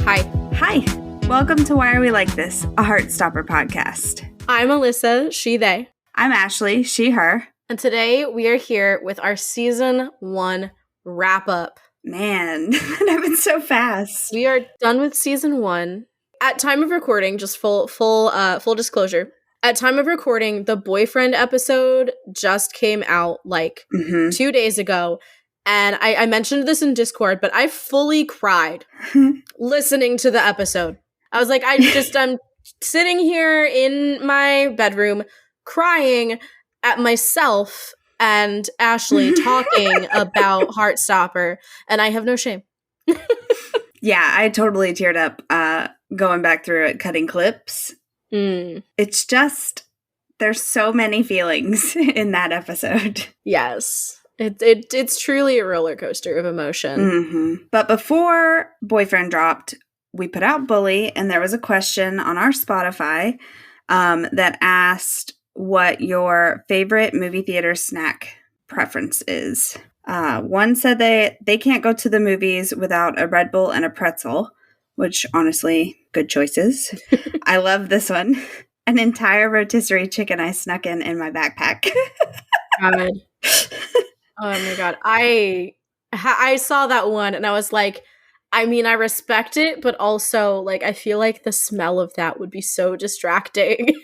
Hi. Hi. Welcome to Why Are We Like This, a Heartstopper podcast. I'm Alyssa, she, they. I'm Ashley, she, her. And today we are here with our season 1 wrap-up. Man, that happened so fast. We are done with season 1. At time of recording, just full disclosure, at time of recording, the boyfriend episode just came out 2 days ago. And I mentioned this in Discord, but I fully cried listening to the episode. I was like, I'm sitting here in my bedroom crying at myself and Ashley talking about Heartstopper, and I have no shame. Yeah, I totally teared up going back through it, cutting clips. It's just, there's so many feelings in that episode. Yes. It's truly a roller coaster of emotion. But before Boyfriend dropped, we put out Bully, and there was a question on our Spotify that asked what your favorite movie theater snack preference is. One said they can't go to the movies without a Red Bull and a pretzel, which honestly, good choices. I love this one. An entire rotisserie chicken I snuck in my backpack. God. Oh my God. I saw that one and I was like, I mean, I respect it, but also I feel like the smell of that would be so distracting.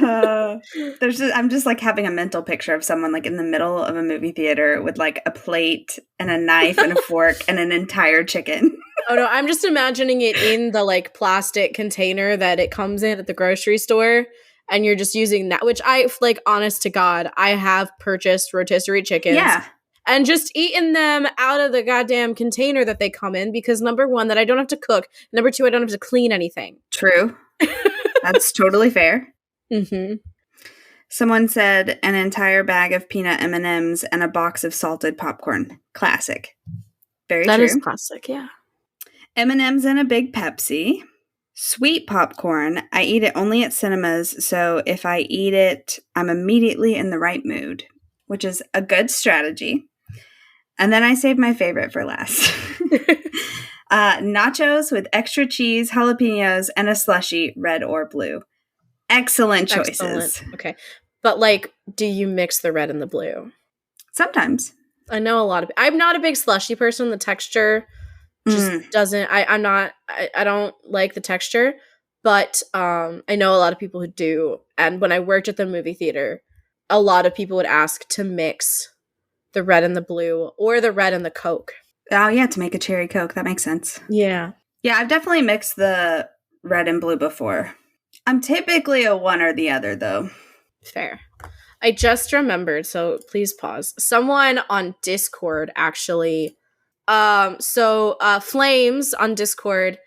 I'm just having a mental picture of someone in the middle of a movie theater with a plate and a knife and a fork and an entire chicken. Oh no, I'm just imagining it in the plastic container that it comes in at the grocery store. And you're just using that, which I, honest to God, I have purchased rotisserie chickens. Yeah. And just eaten them out of the goddamn container that they come in because, number one, that I don't have to cook. Number two, I don't have to clean anything. True. That's totally fair. Mm-hmm. Someone said an entire bag of peanut M&Ms and a box of salted popcorn. Classic. Very true. That is classic, yeah. M&Ms and a big Pepsi. Sweet popcorn, I eat it only at cinemas, so if I eat it, I'm immediately in the right mood, which is a good strategy. And then I saved my favorite for last. Nachos with extra cheese, jalapenos, and a slushie, red or blue. Excellent choices. Excellent. Okay. But, do you mix the red and the blue? Sometimes. I know a lot of... I'm not a big slushie person. The texture... just doesn't I don't like the texture, but I know a lot of people who do. And when I worked at the movie theater, a lot of people would ask to mix the red and the blue or the red and the Coke. Oh yeah, to make a cherry Coke. That makes sense. Yeah. Yeah, I've definitely mixed the red and blue before. I'm typically a one or the other though. Fair. I just remembered, so please pause. Someone on Discord actually Flames on Discord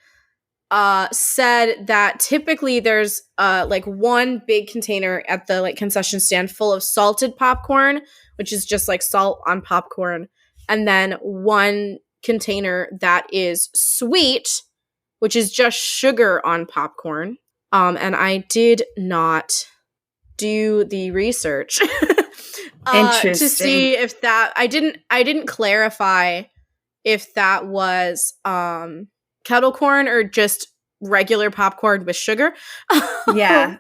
said that typically there's one big container at the concession stand full of salted popcorn, which is just salt on popcorn, and then one container that is sweet, which is just sugar on popcorn. And I did not do the research Interesting. to see if that I didn't clarify if that was kettle corn or just regular popcorn with sugar. Yeah.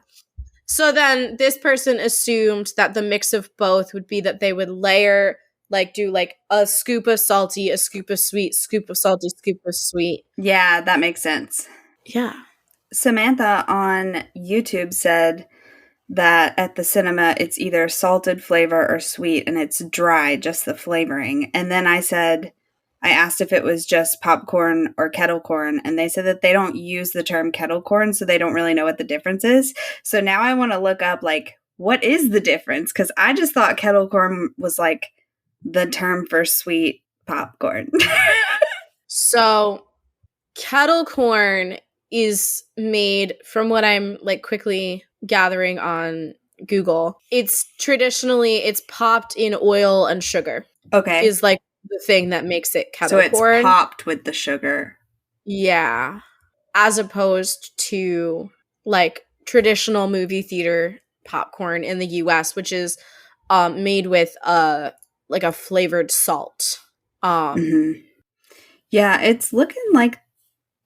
So then this person assumed that the mix of both would be that they would layer, do a scoop of salty, a scoop of sweet, scoop of salty, scoop of sweet. Yeah, that makes sense. Yeah. Samantha on YouTube said that at the cinema, it's either salted flavor or sweet, and it's dry, just the flavoring. And then I asked if it was just popcorn or kettle corn, and they said that they don't use the term kettle corn, so they don't really know what the difference is. So now I want to look up, what is the difference? Because I just thought kettle corn was, the term for sweet popcorn. So kettle corn is made, from what I'm, quickly gathering on Google, it's popped in oil and sugar. Okay. Is, the thing that makes it kettle corn. So it's popped with the sugar. Yeah. As opposed to traditional movie theater popcorn in the US, which is made with a flavored salt. Yeah, it's looking like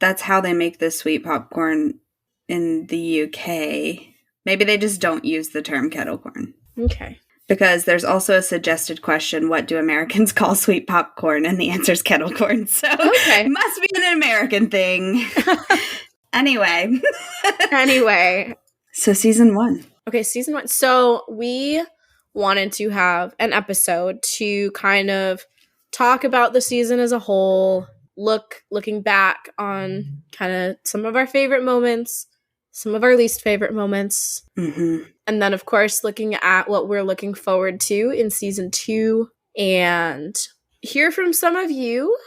that's how they make the sweet popcorn in the UK. Maybe they just don't use the term kettle corn. Okay. Because there's also a suggested question, what do Americans call sweet popcorn? And the answer is kettle corn. So it must be an American thing. Anyway. So season 1. Okay, season 1. So we wanted to have an episode to kind of talk about the season as a whole, looking back on kind of some of our favorite moments, some of our least favorite moments. Mm-hmm. And then, of course, looking at what we're looking forward to in season 2 and hear from some of you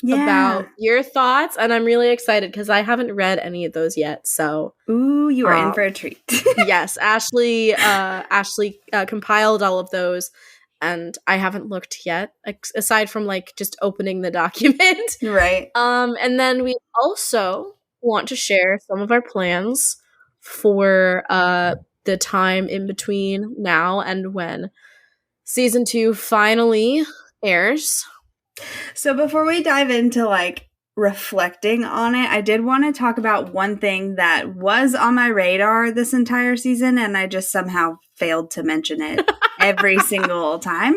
about your thoughts. And I'm really excited because I haven't read any of those yet. So, ooh, you are in for a treat. Yes, Ashley compiled all of those. And I haven't looked yet, aside from like just opening the document. Right. And then we also want to share some of our plans for the time in between now and when season 2 finally airs. So before we dive into like reflecting on it, I did want to talk about one thing that was on my radar this entire season, and I just somehow failed to mention it every single time.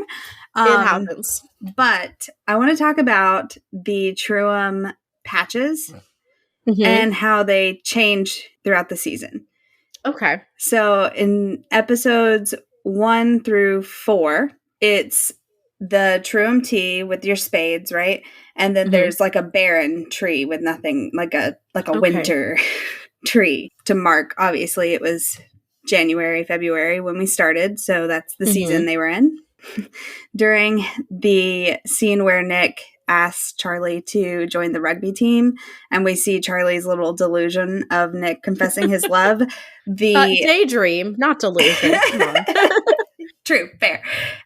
It happens. But I want to talk about the Truum patches and how they change throughout the season. Okay. So in episodes 1 through 4, it's the Truum tea with your spades, right? And then there's like a barren tree with nothing, like a winter tree to mark. Obviously, it was January, February when we started, so that's the season they were in. During the scene where Nick asks Charlie to join the rugby team, and we see Charlie's little delusion of Nick confessing his love. The daydream, not delusion. Come on. True, fair.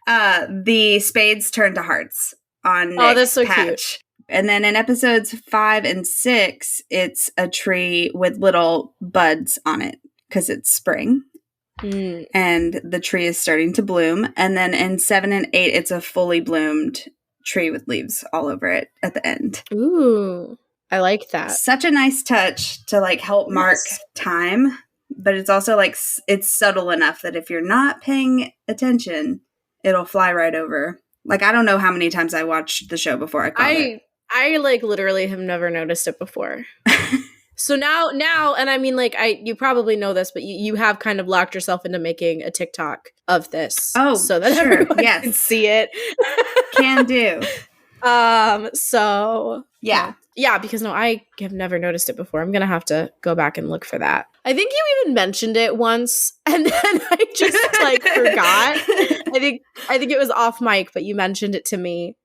The spades turn to hearts on Nick's that's so patch. cute. And then in episodes 5 and 6, it's a tree with little buds on it because it's spring. And the tree is starting to bloom. And then in 7 and 8, it's a fully bloomed tree with leaves all over it at the end. Ooh, I like that. Such a nice touch to like help mark time. But it's also like it's subtle enough that if you're not paying attention, it'll fly right over. Like, I don't know how many times I watched the show before I caught it. I like literally have never noticed it before. So now, and I mean, like, you probably know this, but you have kind of locked yourself into making a TikTok of this. Oh, so that everyone can see it. Can do. So yeah. Yeah, because I have never noticed it before. I'm going to have to go back and look for that. I think you even mentioned it once, and then I just, like, forgot. I think it was off mic, but you mentioned it to me,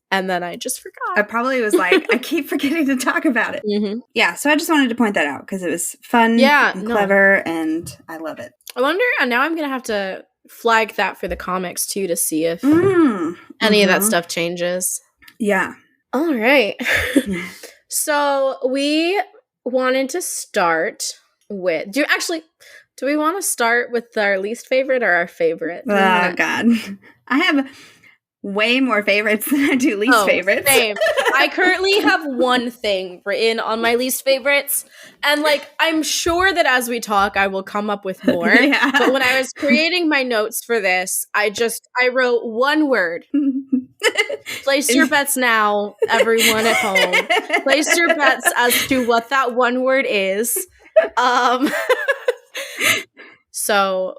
and then I just forgot. I probably was like, I keep forgetting to talk about it. Yeah, so I just wanted to point that out, because it was fun and clever, and I love it. I wonder, and now I'm going to have to flag that for the comics, too, to see if any of that stuff changes. Yeah. All right. So we wanted to start with, do we want to start with our least favorite or our favorite? Oh, God. I have way more favorites than I do least favorites. Same. I currently have one thing written on my least favorites. And like, I'm sure that as we talk, I will come up with more. Yeah. But when I was creating my notes for this, I wrote one word. Place your bets now, everyone at home. Place your bets as to what that one word is. So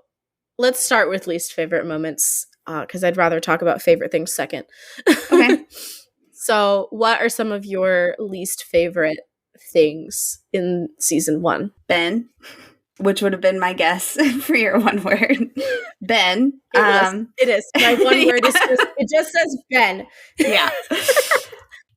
let's start with least favorite moments, because I'd rather talk about favorite things second. Okay. So what are some of your least favorite things in season 1? Ben, which would have been my guess for your one word. Ben. It is. My one word is it just says Ben. Yeah.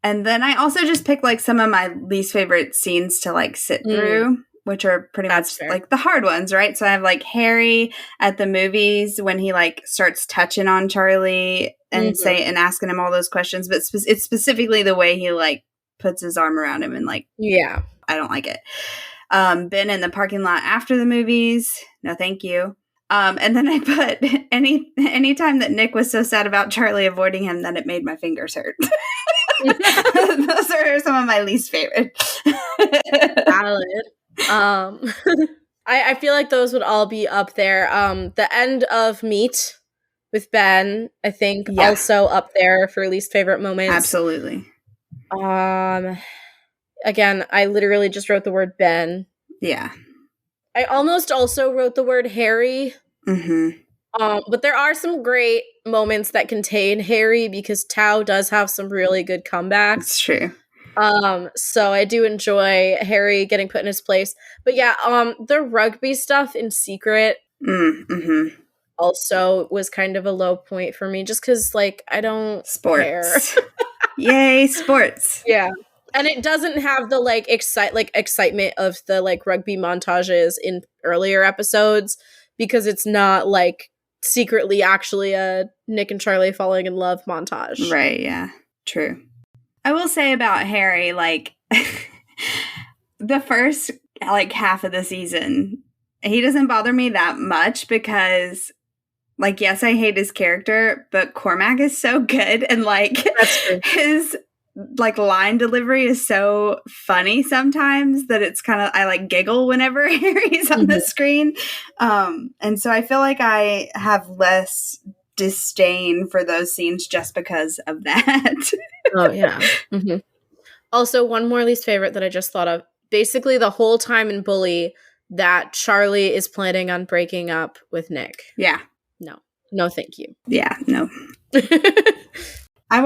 And then I also just picked like some of my least favorite scenes to like sit through, which are pretty much like the hard ones, right? So I have like Harry at the movies when he like starts touching on Charlie and and asking him all those questions, but it's specifically the way he like puts his arm around him and like, yeah, I don't like it. Ben in the parking lot after the movies, no thank you. And then I put any time that Nick was so sad about Charlie avoiding him that it made my fingers hurt. Those are some of my least favorite. Valid. I feel like those would all be up there. The end of Meet with Ben, I think, also up there for least favorite moments. Absolutely. Again, I literally just wrote the word Ben. Yeah. I almost also wrote the word Harry. Mm-hmm. But there are some great moments that contain Harry because Tao does have some really good comebacks. It's true. So I do enjoy Harry getting put in his place. But yeah, the rugby stuff in secret also was kind of a low point for me just because, like, I don't care. Yay, sports. Yeah. And it doesn't have the, like, excitement of the, like, rugby montages in earlier episodes because it's not, like, secretly actually a Nick and Charlie falling in love montage. Right, yeah. True. I will say about Harry, like, the first, like, half of the season, he doesn't bother me that much because, like, yes, I hate his character, but Cormac is so good, and, like, his, like, line delivery is so funny sometimes that it's kind of, I, like, giggle whenever Harry's on the screen. And so I feel like I have less disdain for those scenes just because of that. Oh, yeah. Mm-hmm. Also, one more least favorite that I just thought of. Basically, the whole time in Bully that Charlie is planning on breaking up with Nick. Yeah. No, thank you. Yeah, no. I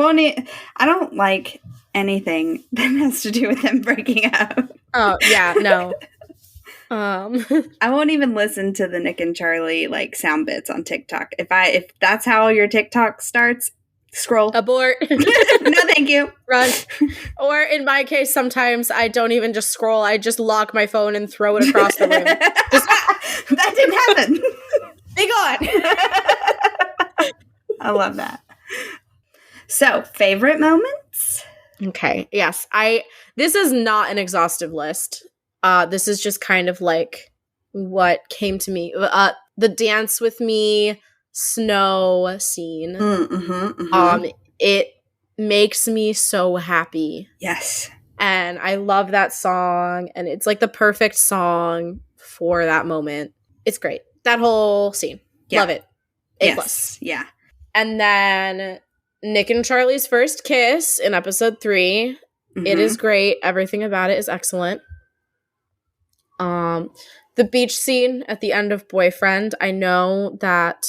don't like anything that has to do with them breaking up. Oh, yeah, no. I won't even listen to the Nick and Charlie, like, sound bits on TikTok. If that's how your TikTok starts, scroll. Abort. No, thank you. Run. Or in my case, sometimes I don't even just scroll. I just lock my phone and throw it across the room. That didn't happen. Be gone. I love that. So, favorite moments? Okay. Yes. This is not an exhaustive list. This is just kind of like what came to me. The dance with me snow scene. It makes me so happy. Yes. And I love that song, and it's like the perfect song for that moment. It's great. That whole scene. Yeah. Love it. A+. Yeah. And then Nick and Charlie's first kiss in episode 3. It is great. Everything about it is excellent. The beach scene at the end of Boyfriend. I know that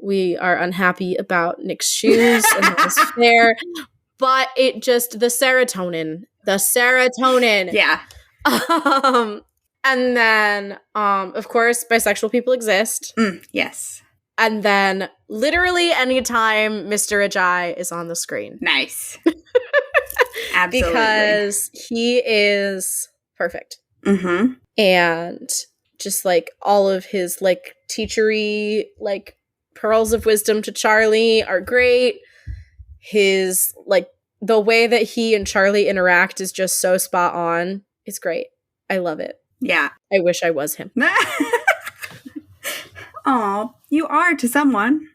we are unhappy about Nick's shoes and that was fair, but it just the serotonin. Yeah. And then of course bisexual people exist. Yes. And then literally anytime Mr. Ajay is on the screen. Nice. Absolutely. Because he is perfect. And just like all of his like teachery, like pearls of wisdom to Charlie are great. His like the way that he and Charlie interact is just so spot on. It's great. I love it. Yeah. I wish I was him. Aw, you are to someone.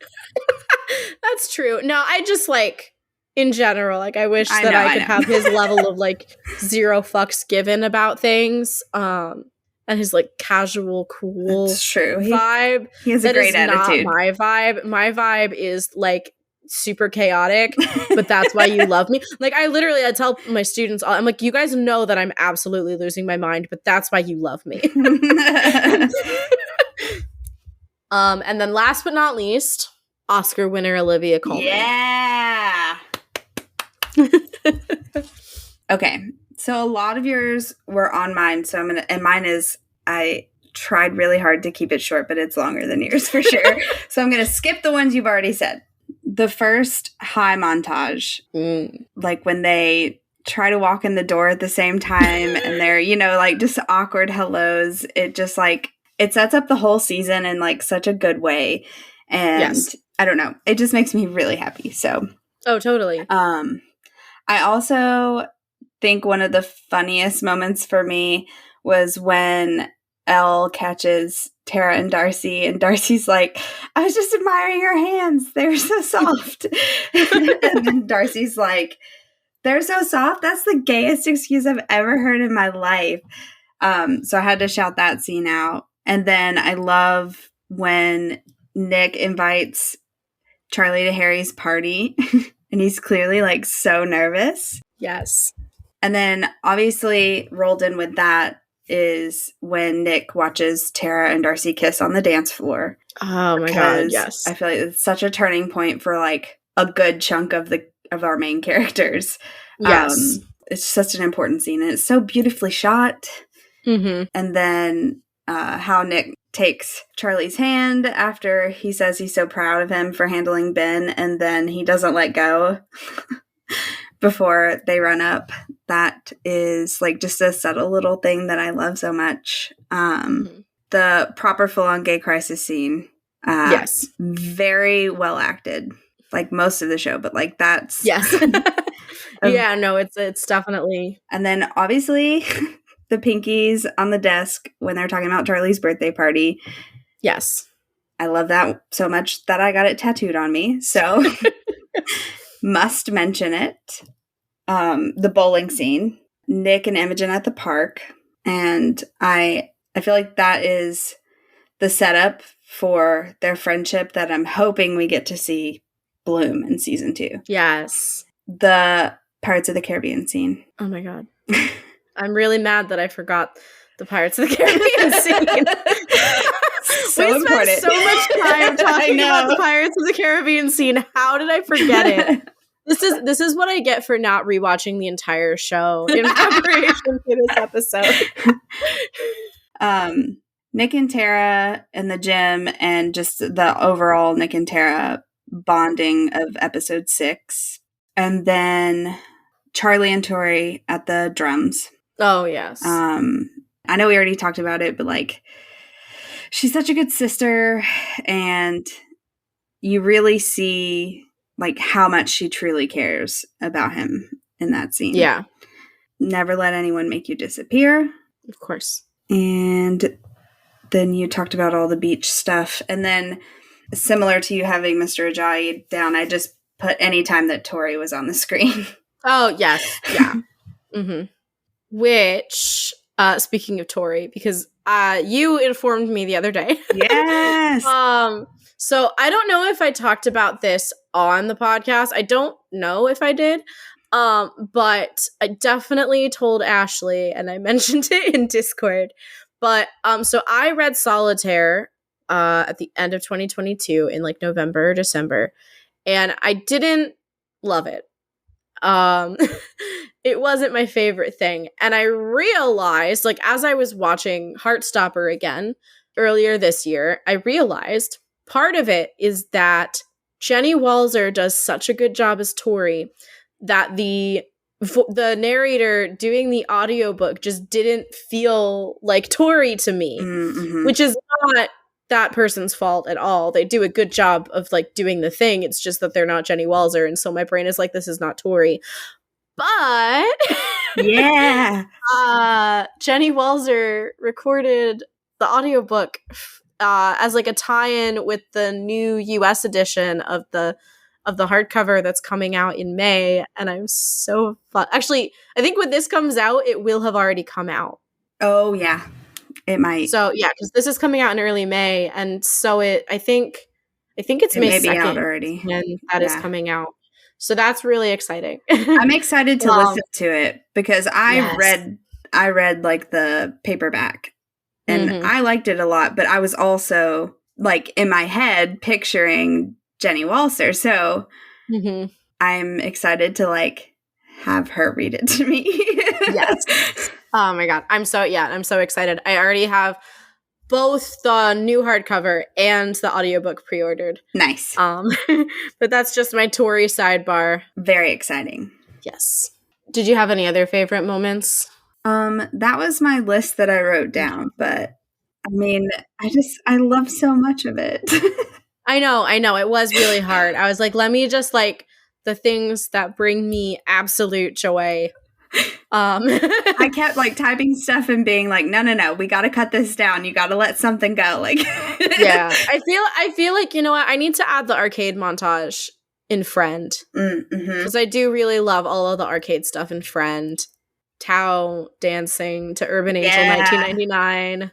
That's true. No, I just like, in general, like I wish that I could have his level of like zero fucks given about things. And his like casual, cool vibe. He has a great attitude. Not my vibe. My vibe is like super chaotic, but that's why you love me. Like I tell my students, I'm like, you guys know that I'm absolutely losing my mind, but that's why you love me. And then last but not least, Oscar winner Olivia Colman. Yeah. Okay. So a lot of yours were on mine. So and mine is, I tried really hard to keep it short, but it's longer than yours for sure. So I'm going to skip the ones you've already said. The first high montage, like when they try to walk in the door at the same time and they're, you know, like just awkward hellos. It just like, it sets up the whole season in like such a good way. And I don't know, it just makes me really happy. So, oh, totally. I also think one of the funniest moments for me was when Elle catches Tara and Darcy's like, I was just admiring your hands. They were so soft. And then Darcy's like, They're so soft. That's the gayest excuse I've ever heard in my life. So I had to shout that scene out. And then I love when Nick invites Charlie to Harry's party and he's clearly like so nervous. Yes. And then obviously rolled in with that is when Nick watches Tara and Darcy kiss on the dance floor. Oh my God, yes. I feel like it's such a turning point for like a good chunk of our main characters. Yes. It's such an important scene and it's so beautifully shot. Mm-hmm. And then how Nick takes Charlie's hand after he says he's so proud of him for handling Ben, and then he doesn't let go before they run up. That is like just a subtle little thing that I love so much. The proper full-on gay crisis scene. Yes. Very well acted. Like most of the show, but like that's... Yes. Yeah, no, it's definitely... And then obviously... the pinkies on the desk when they're talking about Charlie's birthday party. Yes. I love that so much that I got it tattooed on me. So must mention it. The bowling scene. Nick and Imogen at the park. And I feel like that is the setup for their friendship that I'm hoping we get to see bloom in season 2. Yes. The Pirates of the Caribbean scene. Oh my God. I'm really mad that I forgot the Pirates of the Caribbean scene. So we spent so much time talking about the Pirates of the Caribbean scene. How did I forget it? This is what I get for not rewatching the entire show in preparation for this episode. Nick and Tara in the gym and just the overall Nick and Tara bonding of episode 6. And then Charlie and Tori at the drums. Oh, yes. I know we already talked about it, but like she's such a good sister and you really see like how much she truly cares about him in that scene. Yeah. Never let anyone make you disappear. Of course. And then you talked about all the beach stuff. And then similar to you having Mr. Ajayi down, I just put any time that Tori was on the screen. Oh, yes. Yeah. Mm-hmm. Which, speaking of Tori, because you informed me the other day. Yes. So I don't know if I talked about this on the podcast. I don't know if I did. But I definitely told Ashley, and I mentioned it in Discord. But so I read Solitaire at the end of 2022 in like November or December, and I didn't love it. It wasn't my favorite thing. And I realized, like, as I was watching Heartstopper again earlier this year, I realized part of it is that Jenny Walzer does such a good job as Tori that the narrator doing the audiobook just didn't feel like Tori to me, which is not that person's fault at all. They do a good job of like doing the thing. It's just that they're not Jenny Walzer. And so my brain is like, this is not Tori. But yeah, Jenny Walzer recorded the audiobook as like a tie-in with the new US edition of the hardcover that's coming out in May, and I'm so fun. Actually, I think when this comes out, it will have already come out. Oh yeah, it might. So yeah, because this is coming out in early May, and so I think it's May 2nd out already when that is coming out. So that's really exciting. I'm excited to listen to it because I read like the paperback and I liked it a lot, but I was also like in my head picturing Jenny Walzer. So I'm excited to like have her read it to me. Yes. Oh my God. I'm so excited. I already have both the new hardcover and the audiobook pre-ordered. Nice. But that's just my Tori sidebar. Very exciting. Yes. Did you have any other favorite moments? That was my list that I wrote down, but I mean, I love so much of it. I know. It was really hard. I was like, let me just like the things that bring me absolute joy. I kept like typing stuff and being like, no, we got to cut this down. You got to let something go. Like, yeah, I feel like, you know what? I need to add the arcade montage in Friend. Mm-hmm. Because I do really love all of the arcade stuff in Friend. Tao dancing to Urban Angel 1999.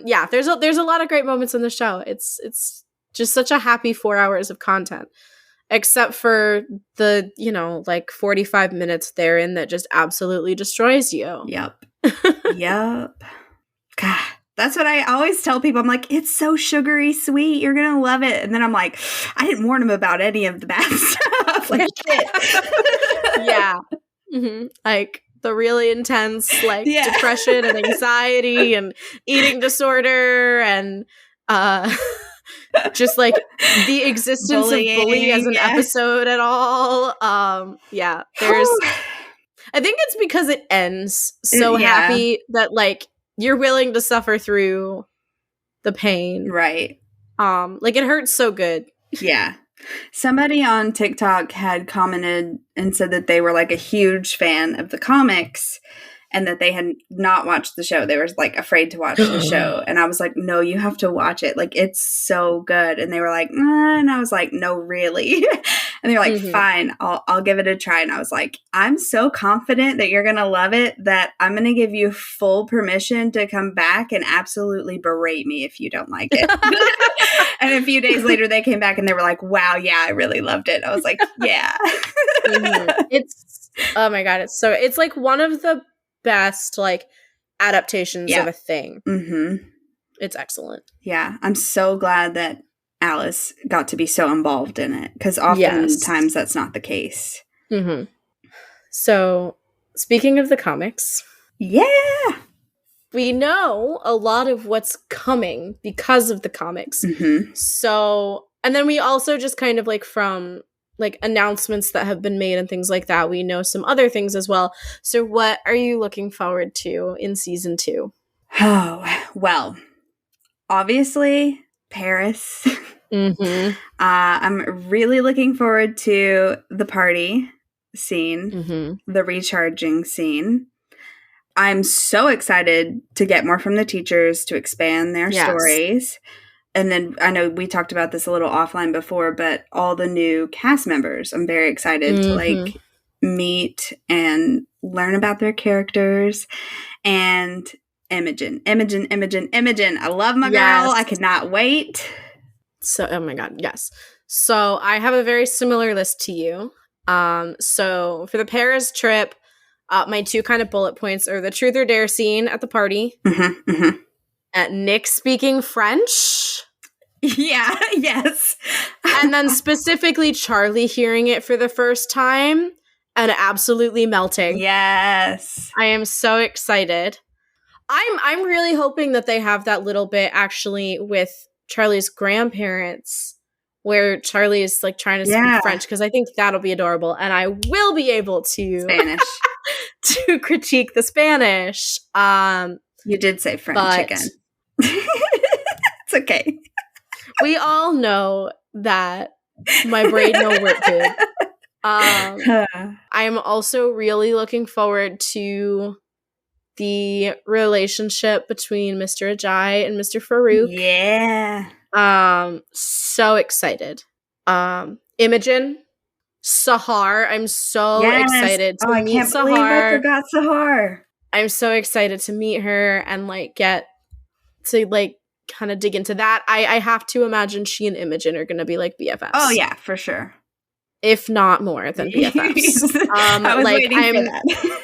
Yeah, there's a lot of great moments in the show. It's just such a happy 4 hours of content. Except for the, 45 minutes therein that just absolutely destroys you. Yep. Yep. God, that's what I always tell people. I'm like, it's so sugary sweet. You're going to love it. And then I'm like, I didn't warn them about any of the bad stuff. Like, shit. Yeah. Mm-hmm. Like, the really intense, depression and anxiety and eating disorder and, just like the existence bullying, of bully as an episode at all. Yeah, there's I think it's because it ends so happy that like you're willing to suffer through the pain. Right. Like it hurts so good. Yeah. Somebody on TikTok had commented and said that they were like a huge fan of the comics and that they had not watched the show. They were like afraid to watch the show. And I was like, no, you have to watch it. Like, it's so good. And they were like, and I was like, no, really? And they were like, fine, I'll give it a try. And I was like, I'm so confident that you're going to love it that I'm going to give you full permission to come back and absolutely berate me if you don't like it. And a few days later, they came back and they were like, wow, yeah, I really loved it. I was like, yeah. It's, oh my God, it's like one of the best like adaptations of a thing. Mm-hmm. It's excellent. Yeah, I'm so glad that Alice got to be so involved in it because oftentimes that's not the case. Mm-hmm. So, speaking of the comics, we know a lot of what's coming because of the comics. Mm-hmm. So, and then we also just kind of like from like announcements that have been made and things like that, we know some other things as well. So what are you looking forward to in season 2? Oh, well, obviously Paris. Mm-hmm. I'm really looking forward to the party scene, the recharging scene. I'm so excited to get more from the teachers to expand their stories. And then I know we talked about this a little offline before, but all the new cast members, I'm very excited to like meet and learn about their characters. And Imogen. I love my girl. I could not wait. So, oh my God, yes. So I have a very similar list to you. So for the Paris trip, my 2 kind of bullet points are the truth or dare scene at the party. At Nick speaking French. Yeah, yes. And then specifically Charlie hearing it for the first time and absolutely melting. Yes. I am so excited. I'm really hoping that they have that little bit actually with Charlie's grandparents where Charlie is like trying to speak French because I think that'll be adorable and I will be able to Spanish to critique the Spanish. You did say French again. It's okay. We all know that my brain no work good. I am also really looking forward to the relationship between Mr. Ajay and Mr. Farouk. Yeah. So excited. Imogen, Sahar. I'm so excited to meet Sahar. I can't believe I forgot Sahar. I'm so excited to meet her and like get to like kind of dig into that. I have to imagine she and Imogen are going to be like BFFs. Oh yeah, for sure. If not more than BFFs. I was waiting for that.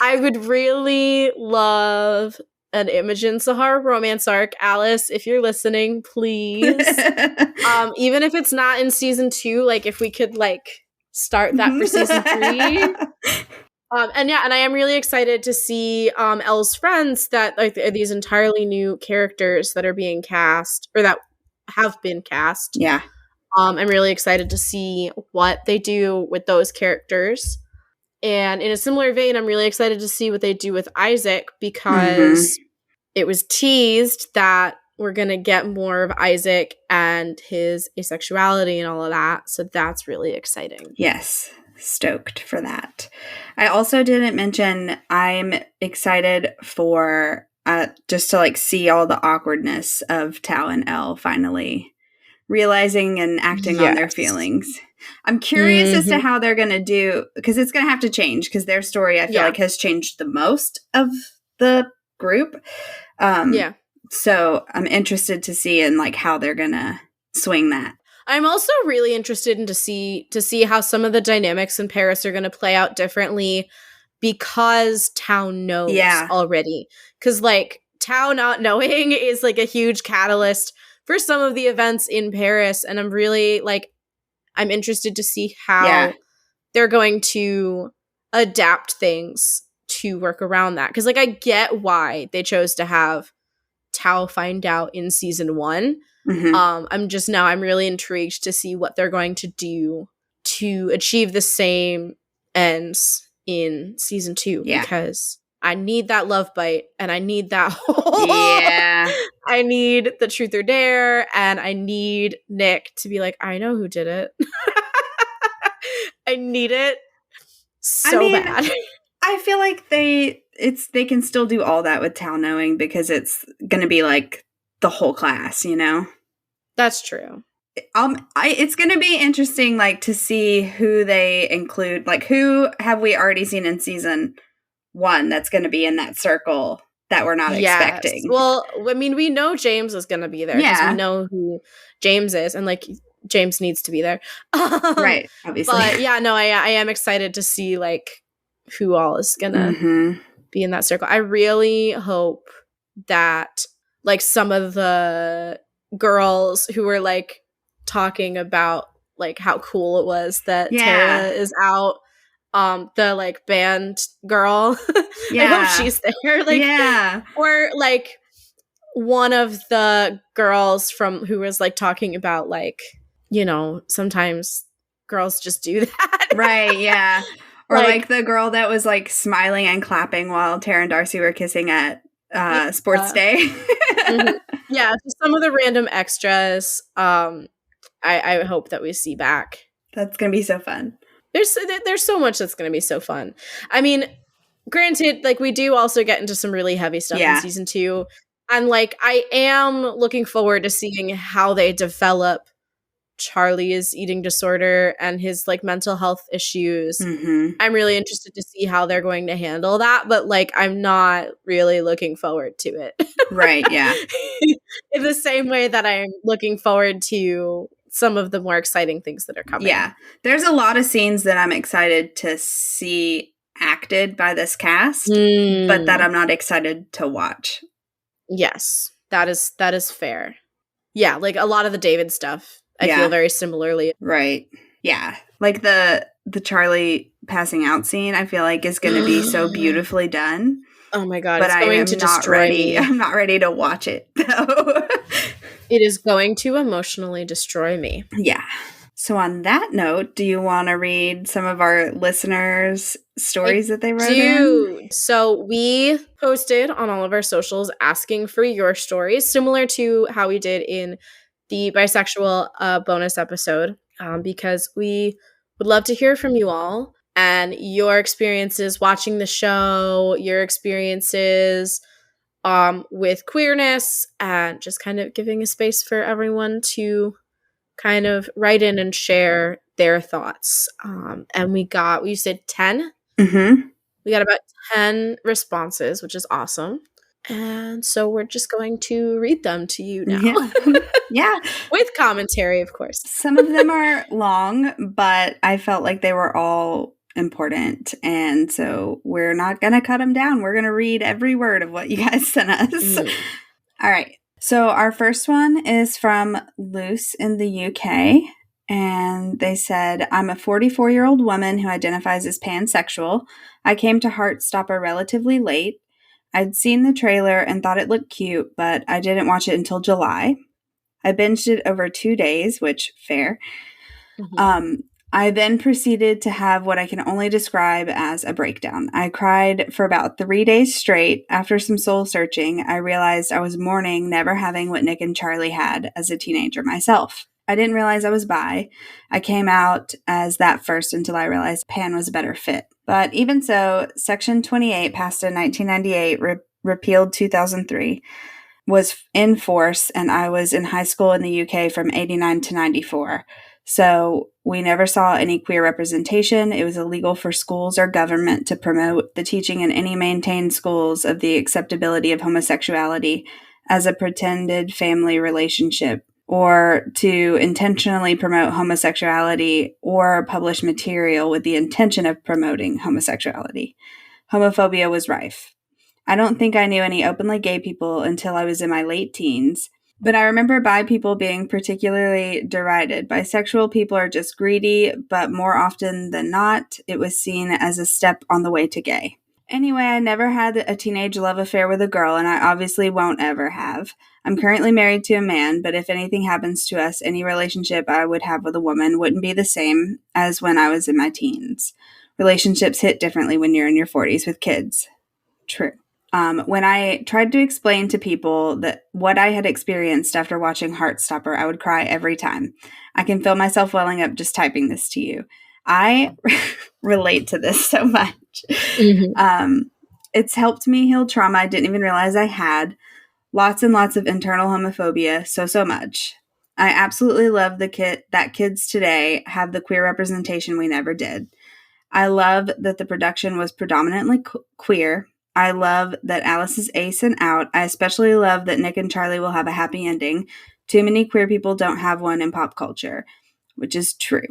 I would really love an Imogen Sahar romance arc. Alice, if you're listening, please. Even if it's not in season 2, like if we could like start that for season 3. And I am really excited to see Elle's friends that like are these entirely new characters that are being cast or that have been cast. Yeah. I'm really excited to see what they do with those characters. And in a similar vein, I'm really excited to see what they do with Isaac because it was teased that we're going to get more of Isaac and his asexuality and all of that. So that's really exciting. Yes. Stoked for that. I also didn't mention I'm excited for just to like see all the awkwardness of Tao and Elle finally realizing and acting on their feelings. I'm curious as to how they're going to do, because it's going to have to change, because their story, I feel like, has changed the most of the group. So I'm interested to see and like how they're going to swing that. I'm also really interested to see how some of the dynamics in Paris are going to play out differently, because Tao knows already. Because like Tao not knowing is like a huge catalyst for some of the events in Paris, and I'm really like, I'm interested to see how they're going to adapt things to work around that. Because like I get why they chose to have Tao find out in season 1. I'm really intrigued to see what they're going to do to achieve the same ends in season 2, because I need that love bite, and I need that I need the truth or dare, and I need Nick to be like, I know who did it. I need it so bad. I feel like they can still do all that with Tao knowing, because it's going to be like the whole class, you know? That's true. It's going to be interesting, like, to see who they include. Like, who have we already seen in season 1 that's going to be in that circle that we're not expecting? Well, I mean, we know James is going to be there, because we know who James is, and like James needs to be there, right? Obviously, but I am excited to see like who all is gonna be in that circle. I really hope that like some of the girls who were like talking about like how cool it was that Tara is out, the like band girl, I hope she's there, like, or like one of the girls from who was like talking about like, you know, sometimes girls just do that, right? Or like the girl that was like smiling and clapping while Tara and Darcy were kissing at sports day. So some of the random extras, I hope that we see back. That's gonna be so fun. There's so much that's gonna be so fun. I mean, granted, like we do also get into some really heavy stuff in season 2, and like I am looking forward to seeing how they develop Charlie's eating disorder and his like mental health issues. I'm really interested to see how they're going to handle that, but like I'm not really looking forward to it. Right, yeah. In the same way that I'm looking forward to some of the more exciting things that are coming. Yeah. There's a lot of scenes that I'm excited to see acted by this cast, but that I'm not excited to watch. Yes. That is fair. Yeah, like a lot of the David stuff I feel very similarly. Right. Yeah. Like the Charlie passing out scene, I feel like is going to be so beautifully done. Oh my God. But I am not ready. I'm not ready to watch it, though. It is going to emotionally destroy me. Yeah. So on that note, do you want to read some of our listeners' stories that they wrote in? So we posted on all of our socials asking for your stories, similar to how we did in the bisexual bonus episode, because we would love to hear from you all and your experiences watching the show, your experiences with queerness, and just kind of giving a space for everyone to kind of write in and share their thoughts. And we said 10. We got about 10 responses, which is awesome. And so we're just going to read them to you now. Yeah. With commentary, of course. Some of them are long, but I felt like they were all important. And so we're not going to cut them down. We're going to read every word of what you guys sent us. All right. So our first one is from Luce in the UK. And they said, I'm a 44-year-old woman who identifies as pansexual. I came to Heartstopper relatively late. I'd seen the trailer and thought it looked cute, but I didn't watch it until July. I binged it over 2 days, which, fair. I then proceeded to have what I can only describe as a breakdown. I cried for about 3 days straight. After some soul searching, I realized I was mourning never having what Nick and Charlie had as a teenager myself. I didn't realize I was bi. I came out as that first until I realized pan was a better fit. But even so, Section 28 passed in 1998, repealed 2003. was in force, and I was in high school in the UK from 89 to 94. So we never saw any queer representation. It was illegal for schools or government to promote the teaching in any maintained schools of the acceptability of homosexuality as a pretended family relationship, or to intentionally promote homosexuality or publish material with the intention of promoting homosexuality. Homophobia was rife. I don't think I knew any openly gay people until I was in my late teens, but I remember bi people being particularly derided. Bisexual people are just greedy, but more often than not, it was seen as a step on the way to gay. Anyway, I never had a teenage love affair with a girl, and I obviously won't ever have. I'm currently married to a man, but if anything happens to us, any relationship I would have with a woman wouldn't be the same as when I was in my teens. Relationships hit differently when you're in your 40s with kids. True. When I tried to explain to people that what I had experienced after watching Heartstopper, I would cry every time. I can feel myself welling up just typing this to you. I relate to this so much. Mm-hmm. It's helped me heal trauma I didn't even realize I had. Lots and lots of internal homophobia, so much. I absolutely love that kids today have the queer representation we never did. I love that the production was predominantly queer. I love that Alice is ace and out. I especially love that Nick and Charlie will have a happy ending. Too many queer people don't have one in pop culture, which is true.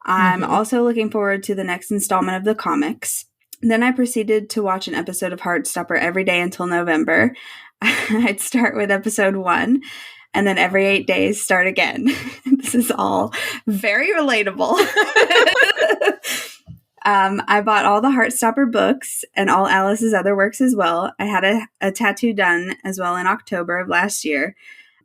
I'm also looking forward to the next installment of the comics. Then I proceeded to watch an episode of Heartstopper every day until November. I'd start with episode 1, and then every 8 days start again. This is all very relatable. I bought all the Heartstopper books and all Alice's other works as well. I had a tattoo done as well in October of last year.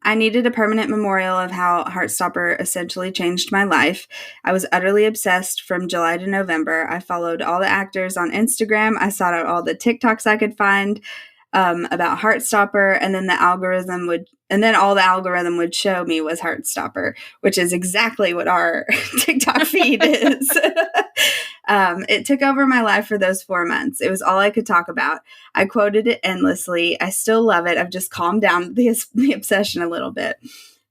I needed a permanent memorial of how Heartstopper essentially changed my life. I was utterly obsessed from July to November. I followed all the actors on Instagram. I sought out all the TikToks I could find about Heartstopper, and then all the algorithm would show me was Heartstopper, which is exactly what our TikTok feed is. It took over my life for those 4 months. It was all I could talk about. I quoted it endlessly. I still love it. I've just calmed down the obsession a little bit.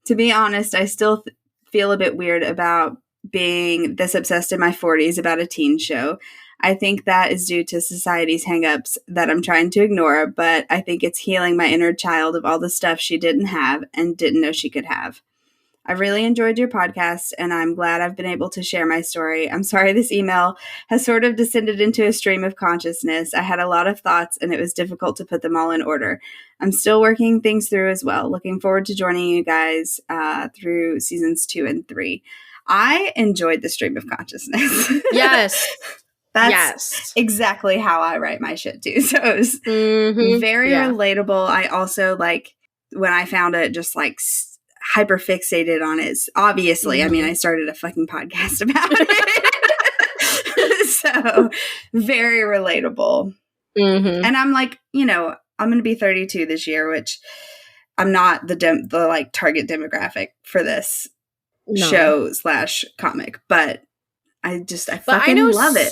To be honest, I still feel a bit weird about being this obsessed in my 40s about a teen show. I think that is due to society's hangups that I'm trying to ignore, but I think it's healing my inner child of all the stuff she didn't have and didn't know she could have. I really enjoyed your podcast, and I'm glad I've been able to share my story. I'm sorry this email has sort of descended into a stream of consciousness. I had a lot of thoughts, and it was difficult to put them all in order. I'm still working things through as well. Looking forward to joining you guys through seasons 2 and 3. I enjoyed the stream of consciousness. Yes. That's exactly how I write my shit too. So it was very relatable. I also, like, when I found it, just like hyper fixated on it. Obviously, I mean, I started a fucking podcast about it. So very relatable. And I'm like, I'm going to be 32 this year, which I'm not the like target demographic for this show / comic, but I fucking love it.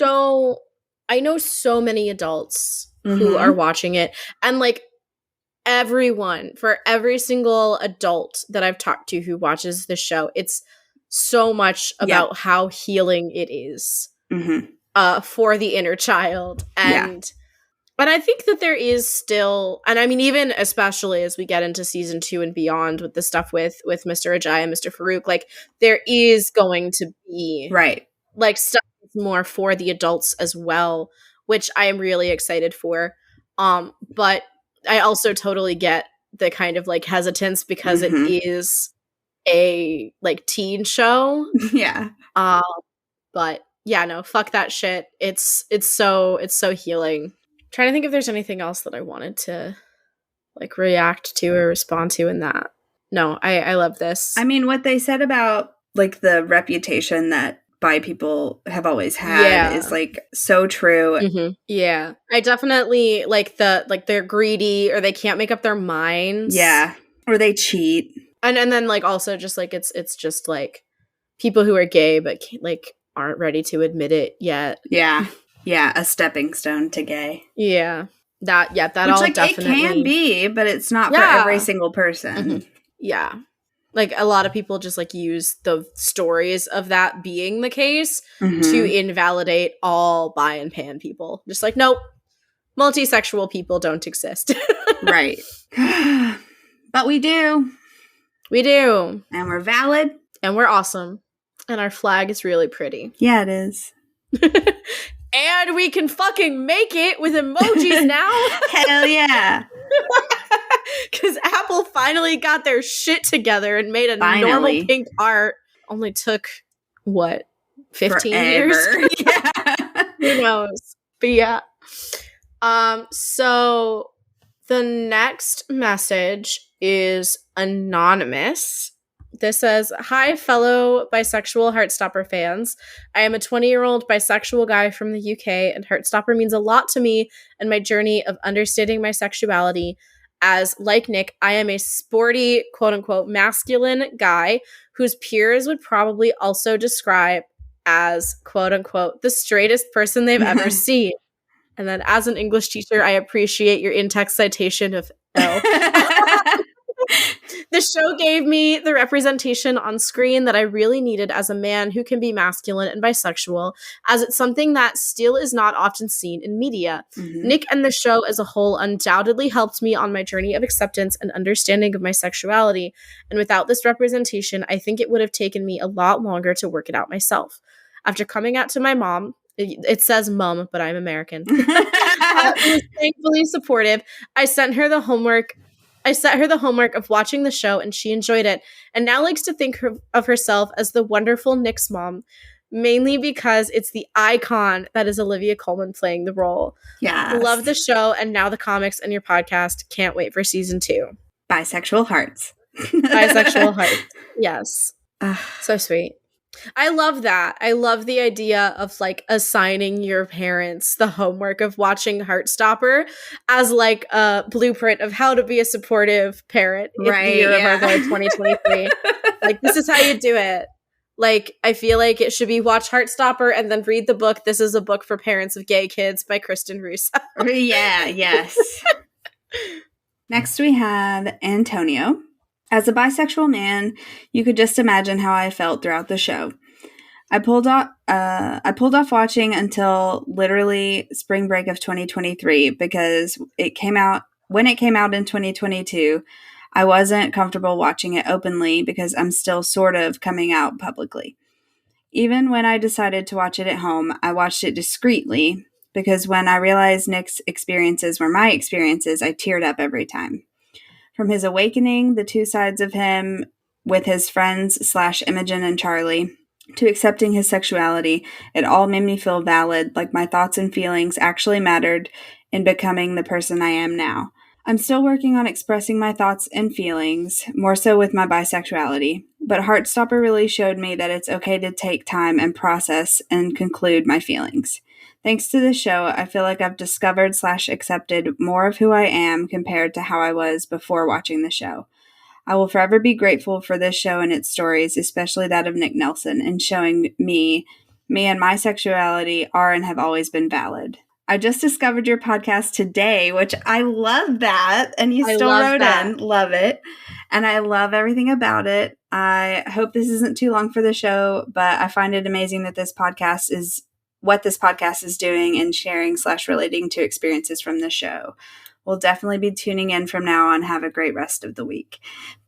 I know so many adults who are watching it, and like for every single adult that I've talked to who watches the show, it's so much about how healing it is for the inner child. And I think that there is still, and I mean, even especially as we get into season 2 and beyond with the stuff with Mr. Ajay and Mr. Farouk, like there is going to be like stuff that's more for the adults as well, which I am really excited for. But I also totally get the kind of like hesitance because it is a like teen show. But yeah, no, fuck that shit. It's so healing. I'm trying to think if there's anything else that I wanted to like react to or respond to in that. No, I love this. I mean, what they said about like the reputation that bi people have always had is like so true. Yeah. I definitely like they're greedy or they can't make up their minds. Yeah. Or they cheat. And then like also just like it's just like people who are gay but like aren't ready to admit it yet. Yeah. Yeah, a stepping stone to gay. Yeah. That Which, all like, definitely. it can be, but it's not for every single person. Mm-hmm. Yeah. Like, a lot of people just, like, use the stories of that being the case to invalidate all bi and pan people. Just like, nope, multisexual people don't exist. Right. But we do. We do. And we're valid. And we're awesome. And our flag is really pretty. Yeah, it is. And we can fucking make it with emojis now. Hell yeah. Because Apple finally got their shit together and made a normal pink heart. Only took, what, 15 years? Yeah. Who knows? But yeah. So the next message is anonymous. This says, "Hi, fellow bisexual Heartstopper fans. I am a 20-year-old bisexual guy from the UK, and Heartstopper means a lot to me and my journey of understanding my sexuality, as, like Nick, I am a sporty, quote-unquote, masculine guy whose peers would probably also describe as, quote-unquote, the straightest person they've ever seen. And then, as an English teacher, I appreciate your in-text citation of L. The show gave me the representation on screen that I really needed as a man who can be masculine and bisexual, as it's something that still is not often seen in media. Nick and the show as a whole undoubtedly helped me on my journey of acceptance and understanding of my sexuality, and without this representation, I think it would have taken me a lot longer to work it out myself. After coming out to my mom, it says mum, but I'm American, who was thankfully supportive, I set her the homework of watching the show, and she enjoyed it, and now likes to think of herself as the wonderful Nick's mom, mainly because it's the icon that is Olivia Colman playing the role. Yeah. Love the show, and now the comics and your podcast. Can't wait for season 2. Bisexual hearts. Bisexual hearts. Yes. So sweet. I love that. I love the idea of, like, assigning your parents the homework of watching Heartstopper as, like, a blueprint of how to be a supportive parent in the year of our Lord 2023. Like, this is how you do it. Like, I feel like it should be watch Heartstopper and then read the book This is a Book for Parents of Gay Kids by Kristen Russo. Yeah, yes. Next we have Antonio. As a bisexual man, you could just imagine how I felt throughout the show. I pulled off watching until literally spring break of 2023 because when it came out in 2022, I wasn't comfortable watching it openly because I'm still sort of coming out publicly. Even when I decided to watch it at home, I watched it discreetly because when I realized Nick's experiences were my experiences, I teared up every time. From his awakening, the two sides of him with his friends / Imogen and Charlie, to accepting his sexuality, it all made me feel valid, like my thoughts and feelings actually mattered in becoming the person I am now. I'm still working on expressing my thoughts and feelings, more so with my bisexuality, but Heartstopper really showed me that it's okay to take time and process and conclude my feelings. Thanks to this show, I feel like I've discovered / accepted more of who I am compared to how I was before watching the show. I will forever be grateful for this show and its stories, especially that of Nick Nelson, and showing me and my sexuality are and have always been valid. I just discovered your podcast today, which I love that. And you still wrote in. Love it. And I love everything about it. I hope this isn't too long for the show, but I find it amazing that this podcast is what this podcast is doing and sharing / relating to experiences from the show. We'll definitely be tuning in from now on. Have a great rest of the week.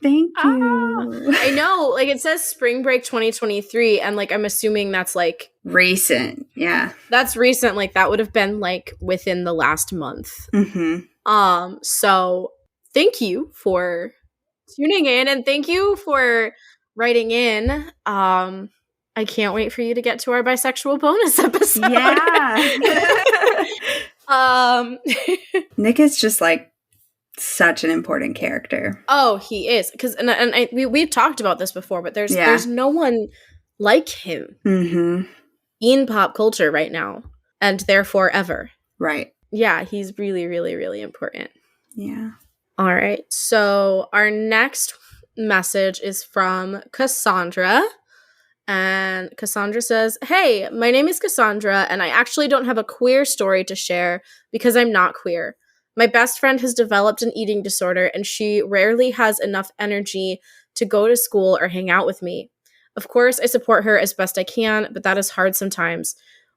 Thank you. I know, like, it says spring break 2023, and, like, I'm assuming that's, like, recent. Yeah. That's recent. Like, that would have been, like, within the last month. So thank you for tuning in, and thank you for writing in. I can't wait for you to get to our bisexual bonus episode. Yeah. Nick is just, like, such an important character. Oh, he is. Because we've talked about this before, but there's no one like him in pop culture right now, and therefore ever. Right. Yeah, he's really, really, really important. Yeah. All right. So our next message is from Cassandra. And Cassandra says, "Hey, my name is Cassandra, and I actually don't have a queer story to share because I'm not queer. My best friend has developed an eating disorder, and she rarely has enough energy to go to school or hang out with me. Of course, I support her as best I can, but that is hard sometimes.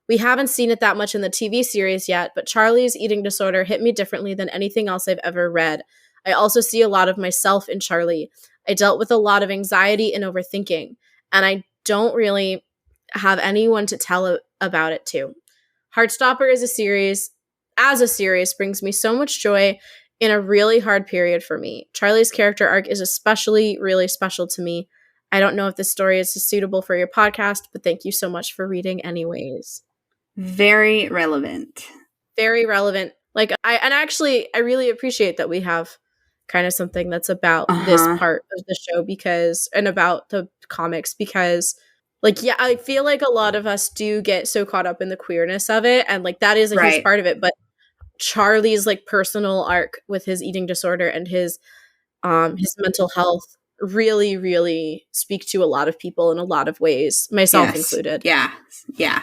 We haven't seen it that much in the TV series yet, but Charlie's eating disorder hit me differently than anything else I've ever read. I also see a lot of myself in Charlie. I dealt with a lot of anxiety and overthinking, and I don't really have anyone to tell about it to. Heartstopper is as a series, brings me so much joy in a really hard period for me. Charlie's character arc is especially really special to me. I don't know if this story is suitable for your podcast, but thank you so much for reading anyways. Very relevant. Very relevant. Like I really appreciate that we have kind of something that's about this part of the show and about the comics, because like, yeah, I feel like a lot of us do get so caught up in the queerness of it, and like that is a huge part of it, but Charlie's like personal arc with his eating disorder and his mental health really, really speak to a lot of people in a lot of ways, myself included. Yeah. Yeah.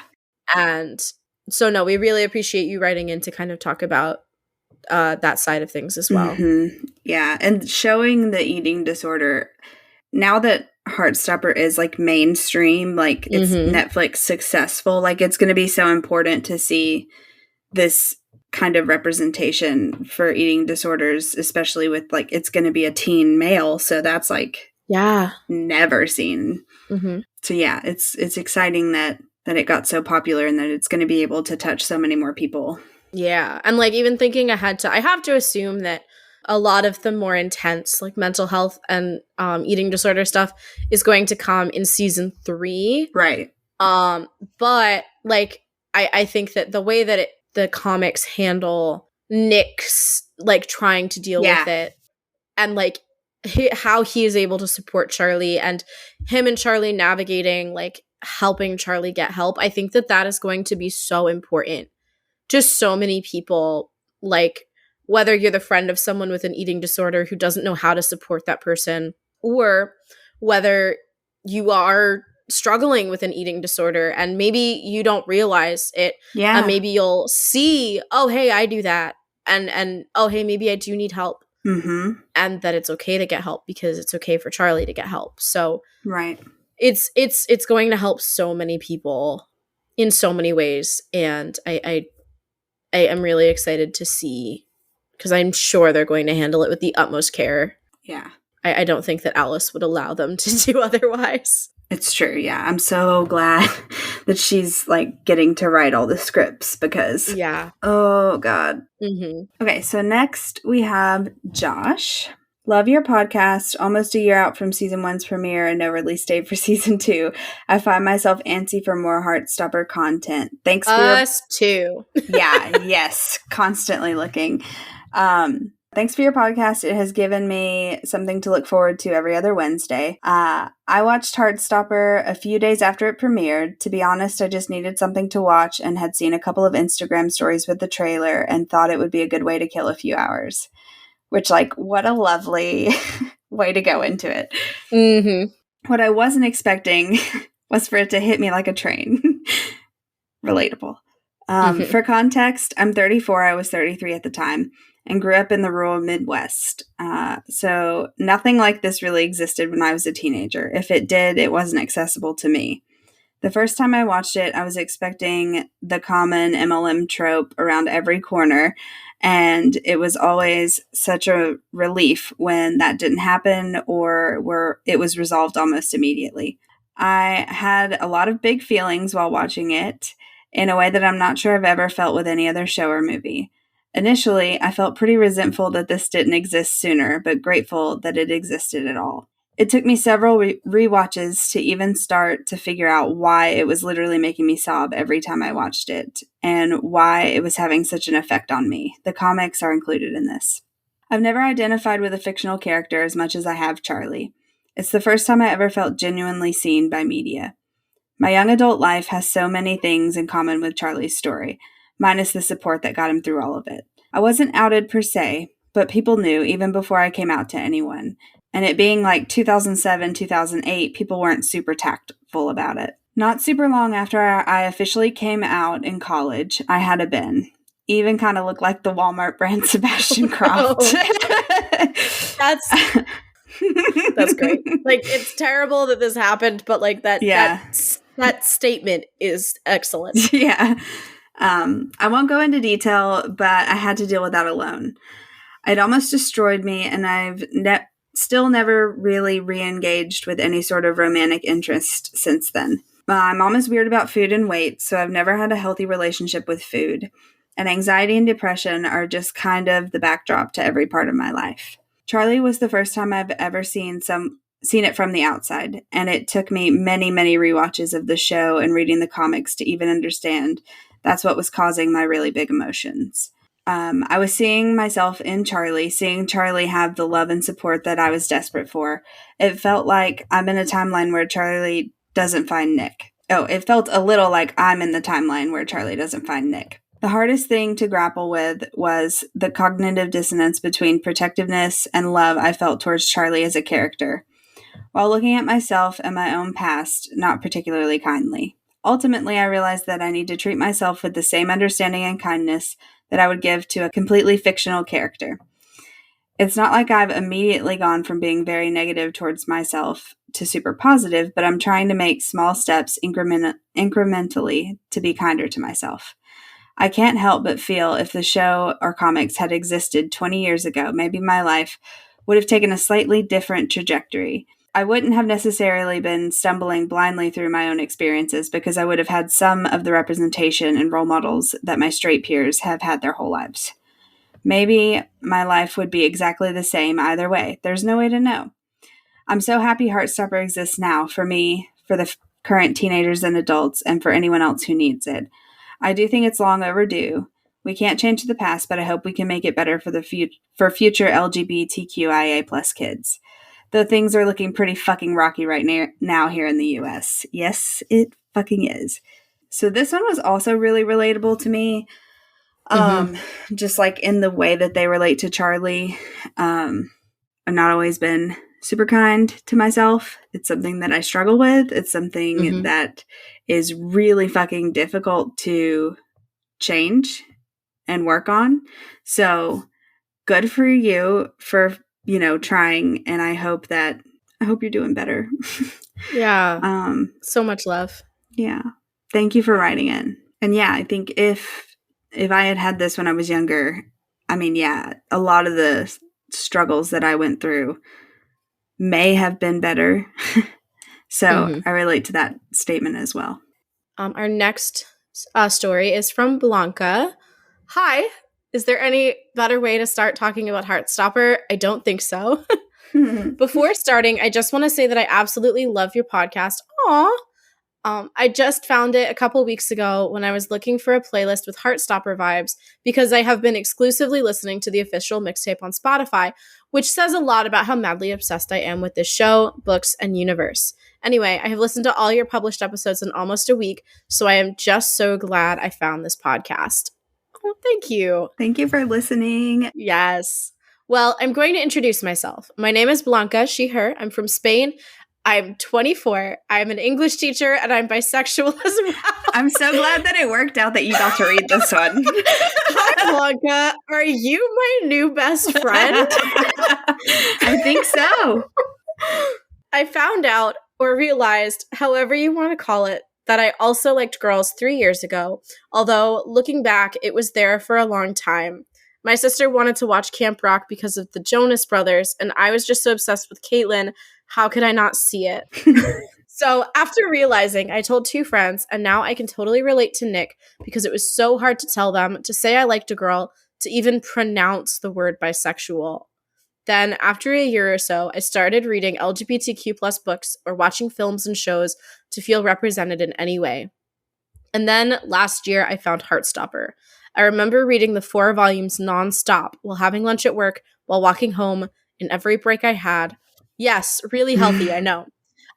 And so no, we really appreciate you writing in to kind of talk about that side of things as well. Mm-hmm. Yeah. And showing the eating disorder, now that Heartstopper is like mainstream, like it's Netflix successful, like it's going to be so important to see this kind of representation for eating disorders, especially with like it's going to be a teen male, so that's like never seen. So yeah, it's exciting that it got so popular and that it's going to be able to touch so many more people. Yeah, and like even thinking ahead to, I have to assume that a lot of the more intense like mental health and eating disorder stuff is going to come in season 3, right? But like I think that the way that the comics handle Nick's like trying to deal with it, and like how he is able to support Charlie, and him and Charlie navigating like helping Charlie get help, I think that is going to be so important to so many people, like whether you're the friend of someone with an eating disorder who doesn't know how to support that person, or whether you are struggling with an eating disorder and maybe you don't realize it. Yeah. And maybe you'll see, oh, hey, I do that. And oh, hey, maybe I do need help. And that it's okay to get help because it's okay for Charlie to get help. So right. It's going to help so many people in so many ways. And I am really excited to see, because I'm sure they're going to handle it with the utmost care. Yeah. I don't think that Alice would allow them to do otherwise. It's true, yeah. I'm so glad that she's, like, getting to write all the scripts because... Yeah. Oh, God. Okay, so next we have Josh. Love your podcast. Almost a year out from season 1's premiere and no release date for season 2. I find myself antsy for more Heartstopper content. Thanks for us too. Yeah, yes. Constantly looking. Thanks for your podcast. It has given me something to look forward to every other Wednesday. I watched Heartstopper a few days after it premiered. To be honest, I just needed something to watch and had seen a couple of Instagram stories with the trailer and thought it would be a good way to kill a few hours. Which, like, what a lovely way to go into it. What I wasn't expecting was for it to hit me like a train. Relatable. For context, I'm 34. I was 33 at the time, and grew up in the rural Midwest. So nothing like this really existed when I was a teenager. If it did, it wasn't accessible to me. The first time I watched it, I was expecting the common MLM trope around every corner, and it was always such a relief when that didn't happen or where it was resolved almost immediately. I had a lot of big feelings while watching it in a way that I'm not sure I've ever felt with any other show or movie. Initially, I felt pretty resentful that this didn't exist sooner, but grateful that it existed at all. It took me several rewatches to even start to figure out why it was literally making me sob every time I watched it, and why it was having such an effect on me. The comics are included in this. I've never identified with a fictional character as much as I have Charlie. It's the first time I ever felt genuinely seen by media. My young adult life has so many things in common with Charlie's story, minus the support that got him through all of it. I wasn't outed per se, but people knew even before I came out to anyone. And it being like 2007, 2008, people weren't super tactful about it. Not super long after I officially came out in college, I had a bin. even kind of look like the Walmart brand Sebastian Croft. That's great. Like, it's terrible that this happened, but like that statement is excellent. Yeah. I won't go into detail, but I had to deal with that alone. It almost destroyed me, and I've still never really re-engaged with any sort of romantic interest since then. My mom is weird about food and weight, so I've never had a healthy relationship with food. And anxiety and depression are just kind of the backdrop to every part of my life. Charlie was the first time I've ever seen it from the outside, and it took me many, many rewatches of the show and reading the comics to even understand that's what was causing my really big emotions. I was seeing myself in Charlie, seeing Charlie have the love and support that I was desperate for. It felt like I'm in a timeline where Charlie doesn't find Nick. Oh, it felt a little like I'm in the timeline where Charlie doesn't find Nick. The hardest thing to grapple with was the cognitive dissonance between protectiveness and love I felt towards Charlie as a character, while looking at myself and my own past not particularly kindly. Ultimately, I realized that I need to treat myself with the same understanding and kindness that I would give to a completely fictional character. It's not like I've immediately gone from being very negative towards myself to super positive, but I'm trying to make small steps incrementally to be kinder to myself. I can't help but feel if the show or comics had existed 20 years ago, maybe my life would have taken a slightly different trajectory. I wouldn't have necessarily been stumbling blindly through my own experiences because I would have had some of the representation and role models that my straight peers have had their whole lives. Maybe my life would be exactly the same either way. There's no way to know. I'm so happy Heartstopper exists now for me, for the current teenagers and adults, and for anyone else who needs it. I do think it's long overdue. We can't change the past, but I hope we can make it better for future LGBTQIA plus kids. Though things are looking pretty fucking rocky right now here in the US. Yes, it fucking is. So this one was also really relatable to me. Just like in the way that they relate to Charlie. I've not always been super kind to myself. It's something that I struggle with. It's something that is really fucking difficult to change and work on. So good for you for, trying. And I hope you're doing better. Yeah. So much love. Yeah. Thank you for writing in. And yeah, I think if I had this when I was younger, I mean, yeah, a lot of the struggles that I went through may have been better. So I relate to that statement as well. Our next story is from Blanca. Hi. Is there any better way to start talking about Heartstopper? I don't think so. Before starting, I just want to say that I absolutely love your podcast. Aw. I just found it a couple weeks ago when I was looking for a playlist with Heartstopper vibes because I have been exclusively listening to the official mixtape on Spotify, which says a lot about how madly obsessed I am with this show, books, and universe. Anyway, I have listened to all your published episodes in almost a week, so I am just so glad I found this podcast. Oh, thank you. Thank you for listening. Yes. Well, I'm going to introduce myself. My name is Blanca, she, her. I'm from Spain. I'm 24. I'm an English teacher, and I'm bisexual as well. I'm so glad that it worked out that you got to read this one. Hi, Blanca. Are you my new best friend? I think so. I found out, or realized, however you want to call it, that I also liked girls 3 years ago, although looking back, it was there for a long time. My sister wanted to watch Camp Rock because of the Jonas Brothers, and I was just so obsessed with Caitlyn. How could I not see it? So after realizing, I told 2 friends, and now I can totally relate to Nick because it was so hard to tell them, to say I liked a girl, to even pronounce the word bisexual. Then, after a year or so, I started reading LGBTQ plus books or watching films and shows to feel represented in any way. And then last year, I found Heartstopper. I remember reading the 4 volumes nonstop while having lunch at work, while walking home, in every break I had. Yes, really healthy, I know.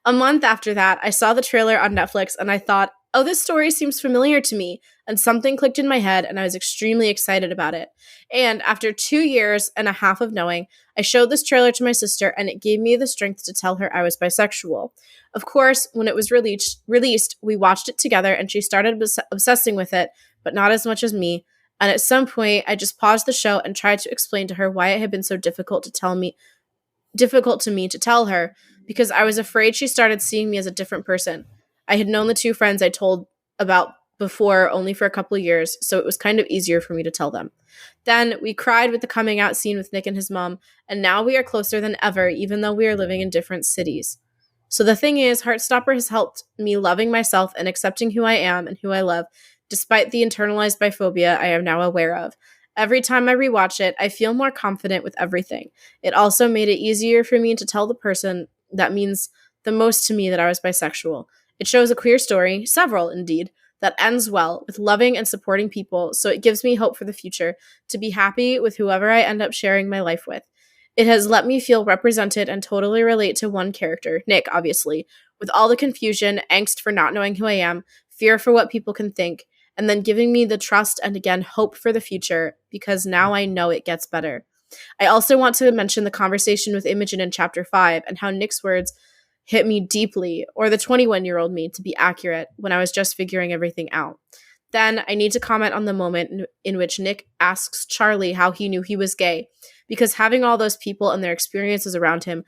A month after that, I saw the trailer on Netflix and I thought, oh, this story seems familiar to me, and something clicked in my head and I was extremely excited about it. And after 2 years and a half of knowing, I showed this trailer to my sister and it gave me the strength to tell her I was bisexual. Of course, when it was released, we watched it together and she started obsessing with it, but not as much as me. And at some point, I just paused the show and tried to explain to her why it had been so difficult to me to tell her, because I was afraid she started seeing me as a different person. I had known the two friends I told about before only for a couple of years, so it was kind of easier for me to tell them. Then we cried with the coming out scene with Nick and his mom, and now we are closer than ever, even though we are living in different cities. So the thing is, Heartstopper has helped me loving myself and accepting who I am and who I love, despite the internalized biphobia I am now aware of. Every time I rewatch it, I feel more confident with everything. It also made it easier for me to tell the person that means the most to me that I was bisexual. It shows a queer story, several indeed, that ends well with loving and supporting people, so it gives me hope for the future to be happy with whoever I end up sharing my life with. It has let me feel represented and totally relate to one character, Nick, obviously, with all the confusion, angst for not knowing who I am, fear for what people can think, and then giving me the trust and again hope for the future, because now I know it gets better. I also want to mention the conversation with Imogen in Chapter 5 and how Nick's words hit me deeply, or the 21-year-old me to be accurate, when I was just figuring everything out. Then I need to comment on the moment in which Nick asks Charlie how he knew he was gay, because having all those people and their experiences around him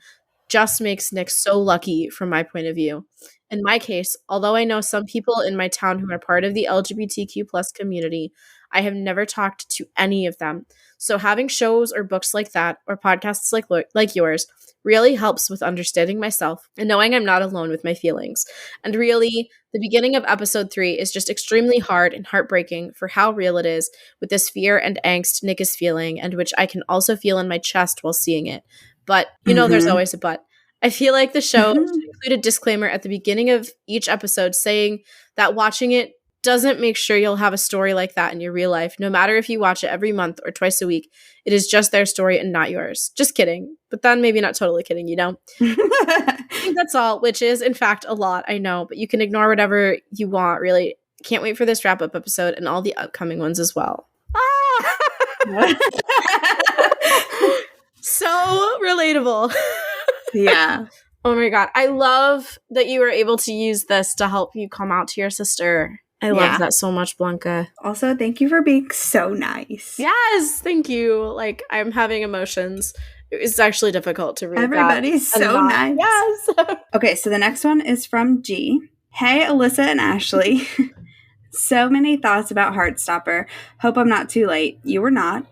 just makes Nick so lucky from my point of view. In my case, although I know some people in my town who are part of the LGBTQ plus community, I have never talked to any of them. So having shows or books like that, or podcasts like yours, really helps with understanding myself and knowing I'm not alone with my feelings. And really, the beginning of episode 3 is just extremely hard and heartbreaking for how real it is with this fear and angst Nick is feeling, and which I can also feel in my chest while seeing it. But, there's always a but. I feel like the show should include a disclaimer at the beginning of each episode saying that watching it doesn't make sure you'll have a story like that in your real life, no matter if you watch it every month or twice a week. It is just their story and not yours. Just kidding. But then maybe not totally kidding, I think that's all, which is, in fact, a lot, I know. But you can ignore whatever you want, really. Can't wait for this wrap-up episode and all the upcoming ones as well. So relatable. Yeah. Oh my God. I love that you were able to use this to help you come out to your sister. I love that so much, Blanca. Also, thank you for being so nice. Yes, thank you. Like, I'm having emotions. It's actually difficult to read. Everybody's so nice. Yes. Okay, so the next one is from G. Hey, Alyssa and Ashley. So many thoughts about Heartstopper. Hope I'm not too late. You were not.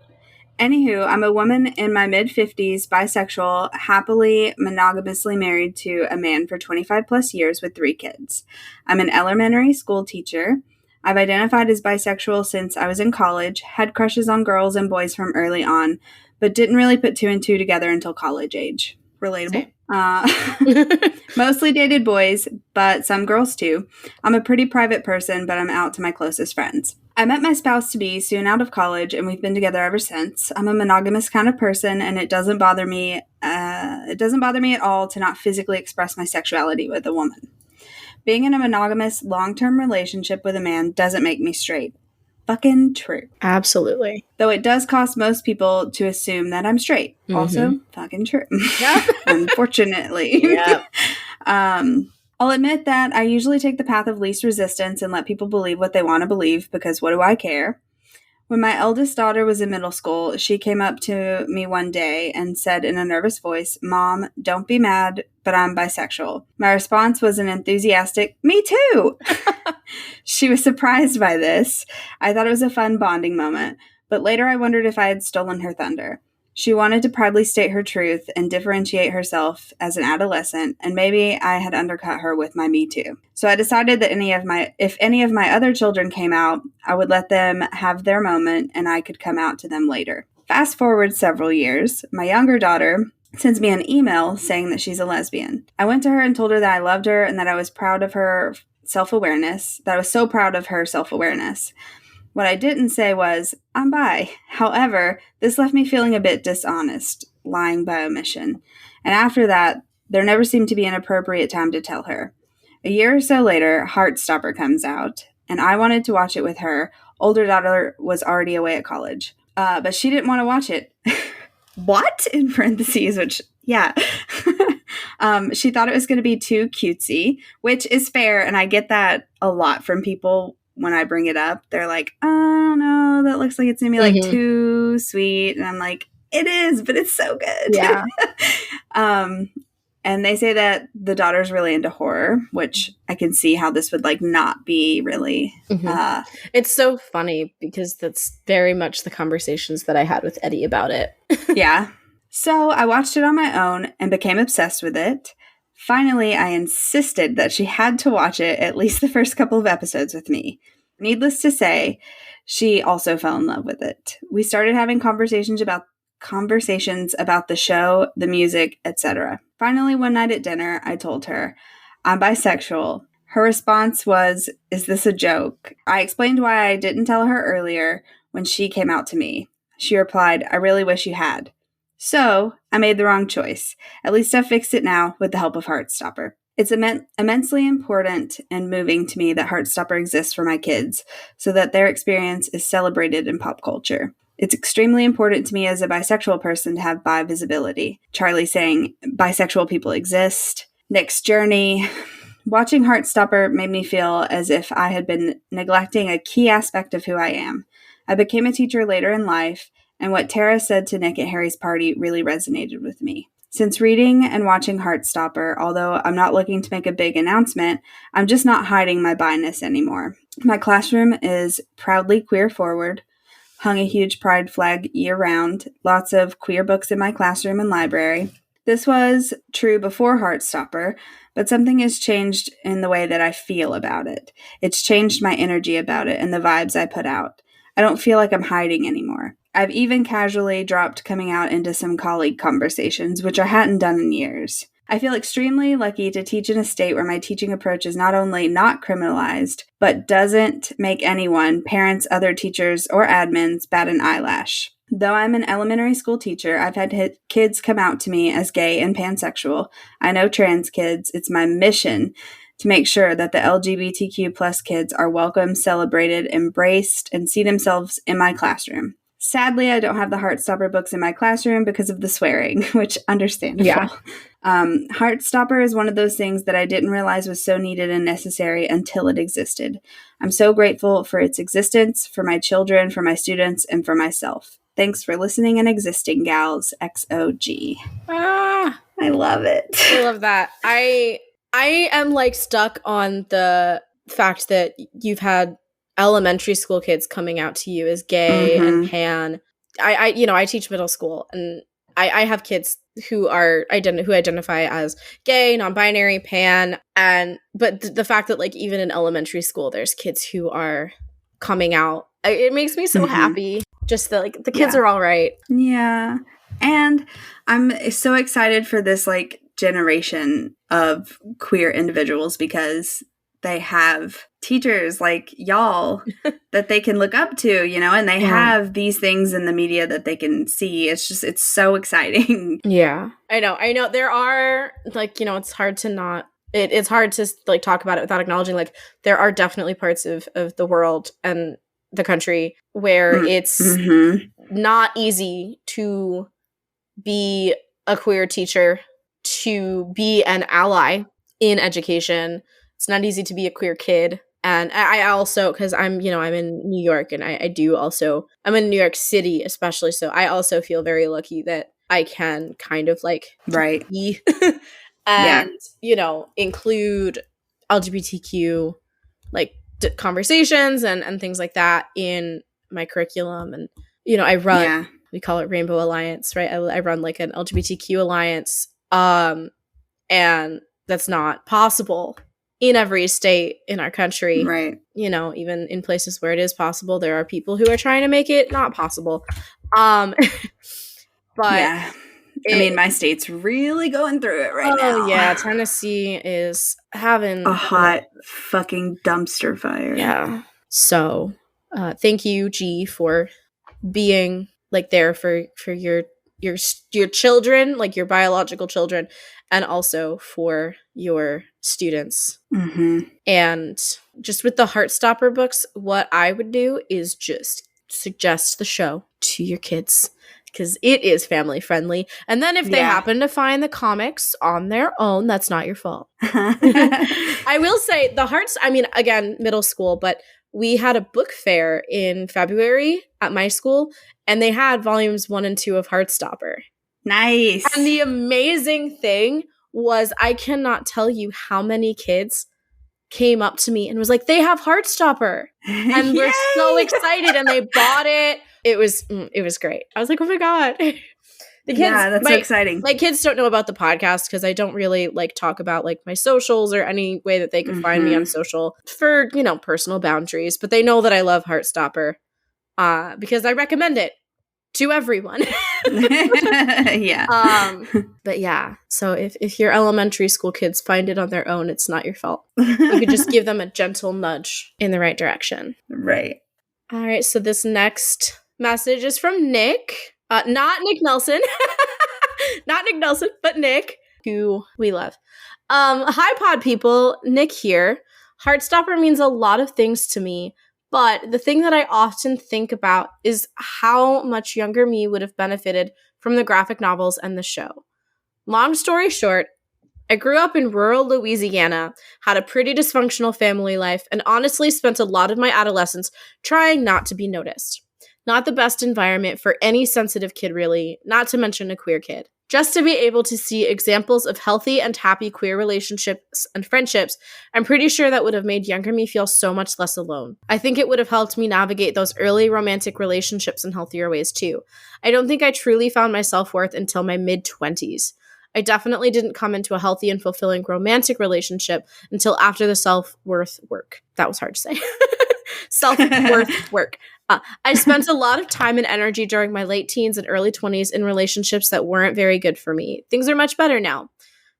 Anywho, I'm a woman in my mid-50s, bisexual, happily monogamously married to a man for 25 plus years with 3 kids. I'm an elementary school teacher. I've identified as bisexual since I was in college, had crushes on girls and boys from early on, but didn't really put 2 and 2 together until college age. Relatable. Mostly dated boys, but some girls too. I'm a pretty private person, but I'm out to my closest friends. I met my spouse-to-be soon out of college, and we've been together ever since. I'm a monogamous kind of person, and it doesn't bother me. It doesn't bother me at all to not physically express my sexuality with a woman. Being in a monogamous, long-term relationship with a man doesn't make me straight. Fucking true. Absolutely. Though it does cost most people to assume that I'm straight. Mm-hmm. Also, fucking true. Yep. Unfortunately. Yep. I'll admit that I usually take the path of least resistance and let people believe what they want to believe, because what do I care? When my eldest daughter was in middle school, she came up to me one day and said in a nervous voice, "Mom, don't be mad, but I'm bisexual." My response was an enthusiastic, "Me too!" She was surprised by this. I thought it was a fun bonding moment, but later I wondered if I had stolen her thunder. She wanted to proudly state her truth and differentiate herself as an adolescent, and maybe I had undercut her with my Me Too. So I decided that if any of my other children came out, I would let them have their moment and I could come out to them later. Fast forward several years, my younger daughter sends me an email saying that she's a lesbian. I went to her and told her that I loved her and that I was proud of her self-awareness, that I was so proud of her self-awareness. What I didn't say was, I'm bi. However, this left me feeling a bit dishonest, lying by omission. And after that, there never seemed to be an appropriate time to tell her. A year or so later, Heartstopper comes out, and I wanted to watch it with her. Older daughter was already away at college. But she didn't want to watch it. What? In parentheses, which, yeah. She thought it was going to be too cutesy, which is fair, and I get that a lot from people. When I bring it up, they're like, I don't know, that looks like it's gonna be like too sweet. And I'm like, it is, but it's so good. Yeah. And they say that the daughter's really into horror, which I can see how this would like not be really. It's so funny because that's very much the conversations that I had with Eddie about it. Yeah. So I watched it on my own and became obsessed with it. Finally, I insisted that she had to watch it at least the first couple of episodes with me. Needless to say, she also fell in love with it. We started having conversations about the show, the music, etc. Finally, one night at dinner, I told her, I'm bisexual. Her response was, is this a joke? I explained why I didn't tell her earlier when she came out to me. She replied, I really wish you had. So, I made the wrong choice. At least I've fixed it now with the help of Heartstopper. It's immensely important and moving to me that Heartstopper exists for my kids so that their experience is celebrated in pop culture. It's extremely important to me as a bisexual person to have bi visibility. Charlie saying, bisexual people exist. Nick's journey. Watching Heartstopper made me feel as if I had been neglecting a key aspect of who I am. I became a teacher later in life, and what Tara said to Nick at Harry's party really resonated with me. Since reading and watching Heartstopper, although I'm not looking to make a big announcement, I'm just not hiding my bi-ness anymore. My classroom is proudly queer forward, hung a huge pride flag year-round, lots of queer books in my classroom and library. This was true before Heartstopper, but something has changed in the way that I feel about it. It's changed my energy about it and the vibes I put out. I don't feel like I'm hiding anymore. I've even casually dropped coming out into some colleague conversations, which I hadn't done in years. I feel extremely lucky to teach in a state where my teaching approach is not only not criminalized, but doesn't make anyone, parents, other teachers, or admins, bat an eyelash. Though I'm an elementary school teacher, I've had kids come out to me as gay and pansexual. I know trans kids. It's my mission to make sure that the LGBTQ plus kids are welcome, celebrated, embraced, and see themselves in my classroom. Sadly, I don't have the Heartstopper books in my classroom because of the swearing, which understandable. Yeah. Heartstopper is one of those things that I didn't realize was so needed and necessary until it existed. I'm so grateful for its existence, for my children, for my students, and for myself. Thanks for listening and existing, gals. XOG. Ah, I love it. I love that. I am like stuck on the fact that you've had elementary school kids coming out to you as gay and pan. I teach middle school, and I have kids who identify as gay, non-binary, pan, but the fact that like even in elementary school there's kids who are coming out, it makes me so happy. Just that like the kids are all right. Yeah, and I'm so excited for this like generation of queer individuals because they have teachers like y'all that they can look up to, and they have these things in the media that they can see. It's so exciting. Yeah, I know. There are like, it's hard to not, it's hard to like talk about it without acknowledging like there are definitely parts of the world and the country where it's not easy to be a queer teacher, to be an ally in education. It's not easy to be a queer kid. And I also, because I'm in New York, and I'm in New York City especially, so I also feel very lucky that I can kind of like be and, include LGBTQ like conversations and things like that in my curriculum. And, I run, we call it Rainbow Alliance, right? I run like an LGBTQ alliance. And that's not possible in every state in our country. Right. Even in places where it is possible, there are people who are trying to make it not possible. But yeah. My state's really going through it right now. Oh, yeah. Tennessee is having a hot fucking dumpster fire. Yeah. So, thank you, G, for being like there for your children, like your biological children, and also for your students. And just with the Heartstopper books, what I would do is just suggest the show to your kids because it is family friendly. And then if they happen to find the comics on their own, that's not your fault. I will say the again, middle school, but we had a book fair in February at my school, and they had volumes 1 and 2 of Heartstopper. Nice. And the amazing thing was, I cannot tell you how many kids came up to me and was like, they have Heartstopper. And we're so excited, and they bought it. It was great. I was like, oh my God. The kids, yeah, that's so exciting. My kids don't know about the podcast because I don't really like talk about like my socials or any way that they can find me on social for, personal boundaries. But they know that I love Heartstopper because I recommend it to everyone. Yeah. But yeah, so if your elementary school kids find it on their own, it's not your fault. You could just give them a gentle nudge in the right direction. Right. All right, so this next message is from Nick. Not Nick Nelson. Not Nick Nelson, but Nick, who we love. Hi, pod people. Nick here. Heartstopper means a lot of things to me, but the thing that I often think about is how much younger me would have benefited from the graphic novels and the show. Long story short, I grew up in rural Louisiana, had a pretty dysfunctional family life, and honestly spent a lot of my adolescence trying not to be noticed. Not the best environment for any sensitive kid, really, not to mention a queer kid. Just to be able to see examples of healthy and happy queer relationships and friendships, I'm pretty sure that would have made younger me feel so much less alone. I think it would have helped me navigate those early romantic relationships in healthier ways too. I don't think I truly found my self-worth until my mid-20s. I definitely didn't come into a healthy and fulfilling romantic relationship until after the self-worth work. That was hard to say. Self-worth work. I spent a lot of time and energy during my late teens and early 20s in relationships that weren't very good for me. Things are much better now.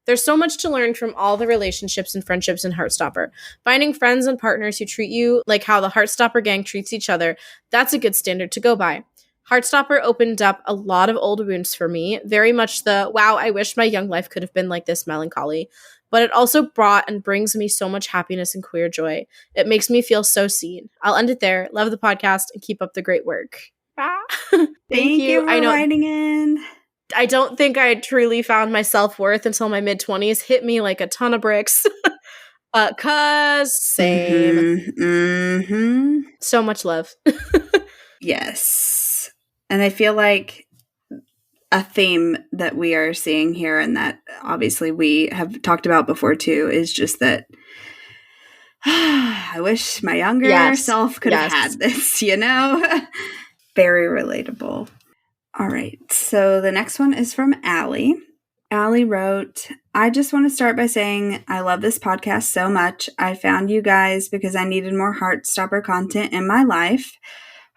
There's so much to learn from all the relationships and friendships in Heartstopper. Finding friends and partners who treat you like how the Heartstopper gang treats each other, that's a good standard to go by. Heartstopper opened up a lot of old wounds for me, very much the, wow, I wish my young life could have been like this melancholy. But it also brought and brings me so much happiness and queer joy. It makes me feel so seen. I'll end it there. Love the podcast and keep up the great work. Thank you for writing in. I don't think I truly found my self-worth until my mid-20s. Hit me like a ton of bricks. Cause same. So much love. Yes. And I feel like a theme that we are seeing here, and that obviously we have talked about before too, is just that I wish my younger self could have had this, Very relatable. All right. So the next one is from Allie. Allie wrote, I just want to start by saying I love this podcast so much. I found you guys because I needed more Heartstopper content in my life.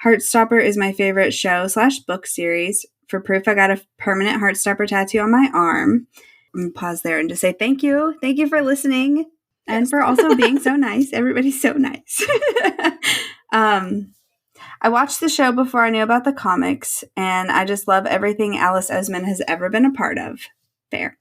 Heartstopper is my favorite show/book series. For proof, I got a permanent Heartstopper tattoo on my arm. I'm going to pause there and just say thank you. Thank you for listening and for also being so nice. Everybody's so nice. I watched the show before I knew about the comics, and I just love everything Alice Esmond has ever been a part of. Fair.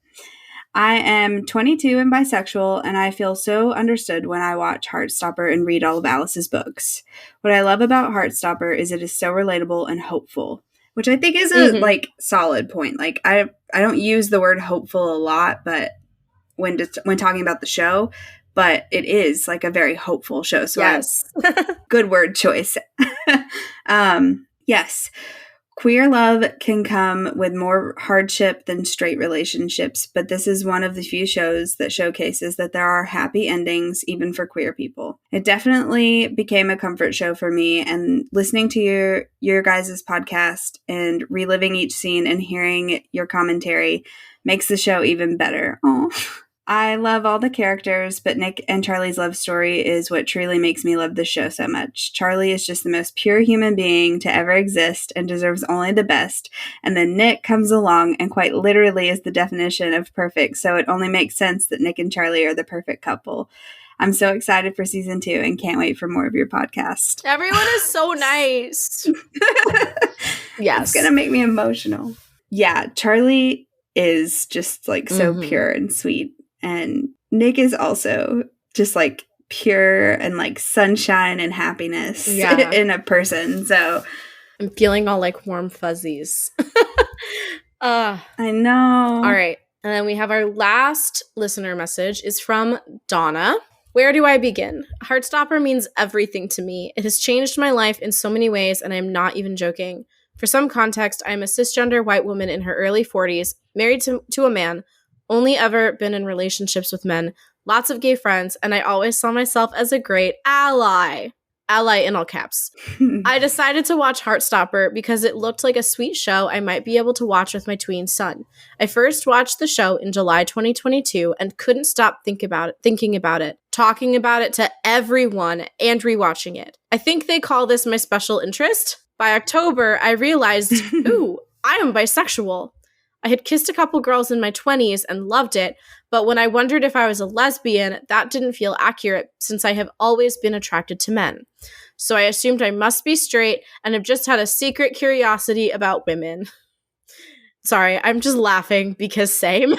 I am 22 and bisexual, and I feel so understood when I watch Heartstopper and read all of Alice's books. What I love about Heartstopper is it is so relatable and hopeful, which I think is a solid point. Like I don't use the word hopeful a lot, but when talking about the show, but it is like a very hopeful show. So yes, good word choice. Yes. Queer love can come with more hardship than straight relationships, but this is one of the few shows that showcases that there are happy endings even for queer people. It definitely became a comfort show for me, and listening to your guys' podcast and reliving each scene and hearing your commentary makes the show even better. Oh. I love all the characters, but Nick and Charlie's love story is what truly makes me love the show so much. Charlie is just the most pure human being to ever exist and deserves only the best. And then Nick comes along and quite literally is the definition of perfect, so it only makes sense that Nick and Charlie are the perfect couple. I'm so excited for season 2 and can't wait for more of your podcast. Everyone is so nice. Yes. It's going to make me emotional. Yeah, Charlie is just like so pure and sweet. And Nick is also just like pure and like sunshine and happiness in a person. So I'm feeling all like warm fuzzies. I know. All right. And then we have our last listener message is from Donna. Where do I begin? Heartstopper means everything to me. It has changed my life in so many ways, and I am not even joking. For some context, I am a cisgender white woman in her early 40s, married to a man, only ever been in relationships with men, lots of gay friends, and I always saw myself as a great ally. Ally in all caps. I decided to watch Heartstopper because it looked like a sweet show I might be able to watch with my tween son. I first watched the show in July 2022 and couldn't stop thinking about it, talking about it to everyone, and rewatching it. I think they call this my special interest. By October, I realized, ooh, I am bisexual. I had kissed a couple girls in my 20s and loved it, but when I wondered if I was a lesbian, that didn't feel accurate since I have always been attracted to men. So I assumed I must be straight and have just had a secret curiosity about women. Sorry, I'm just laughing because same.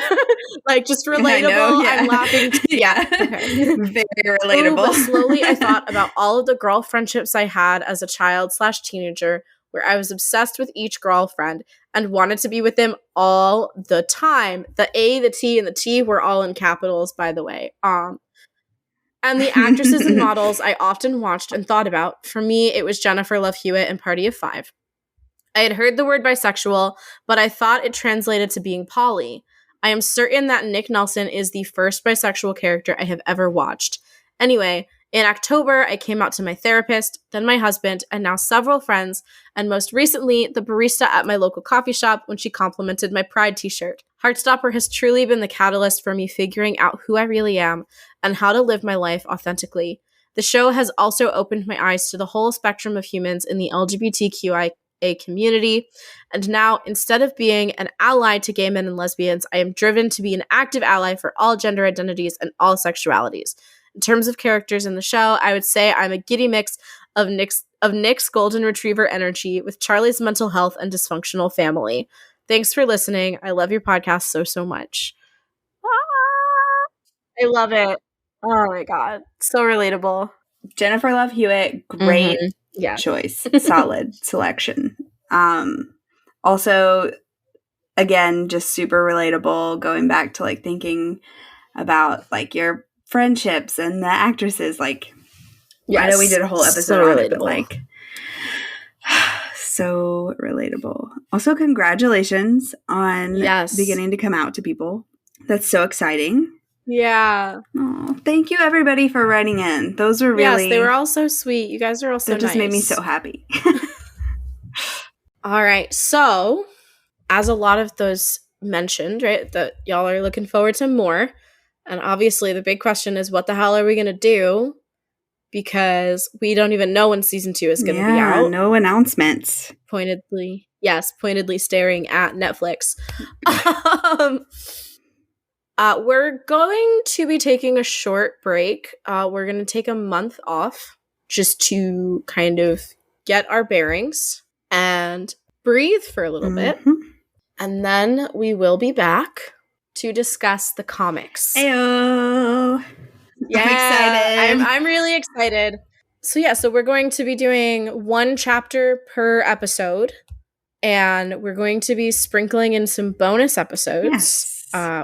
Like, just relatable. Know, yeah. I'm laughing. Yeah. Okay. Very relatable. But slowly I thought about all of the girl friendships I had as a child/teenager, where I was obsessed with each girlfriend and wanted to be with them all the time. The A, the T, and the T were all in capitals, by the way. And the actresses and models I often watched and thought about. For me, it was Jennifer Love Hewitt in Party of Five. I had heard the word bisexual, but I thought it translated to being poly. I am certain that Nick Nelson is the first bisexual character I have ever watched. Anyway, in October, I came out to my therapist, then my husband, and now several friends, and most recently, the barista at my local coffee shop when she complimented my Pride t-shirt. Heartstopper has truly been the catalyst for me figuring out who I really am and how to live my life authentically. The show has also opened my eyes to the whole spectrum of humans in the LGBTQIA community, and now, instead of being an ally to gay men and lesbians, I am driven to be an active ally for all gender identities and all sexualities. In terms of characters in the show, I would say I'm a giddy mix of Nick's golden retriever energy with Charlie's mental health and dysfunctional family. Thanks for listening. I love your podcast so much. I love it. Oh my god. So relatable. Jennifer Love Hewitt, great choice. Solid selection. Also, again, just super relatable, going back to like thinking about like your friendships and the actresses. Like, I know we did a whole episode on it, but like, so relatable. Also, congratulations on beginning to come out to people. That's so exciting. Yeah. Oh, thank you everybody for writing in. Those were really... Yes, they were all so sweet. You guys are all so nice. That just made me so happy. All right. So, as a lot of those mentioned, right, that y'all are looking forward to more. And obviously the big question is, what the hell are we going to do? Because we don't even know when season 2 is going to be out. No announcements. Pointedly staring at Netflix. We're going to be taking a short break. We're going to take a month off just to kind of get our bearings and breathe for a little bit. And then we will be back to discuss the comics. Ayo! Yeah, I'm excited. I'm really excited. So we're going to be doing 1 chapter per episode. And we're going to be sprinkling in some bonus episodes.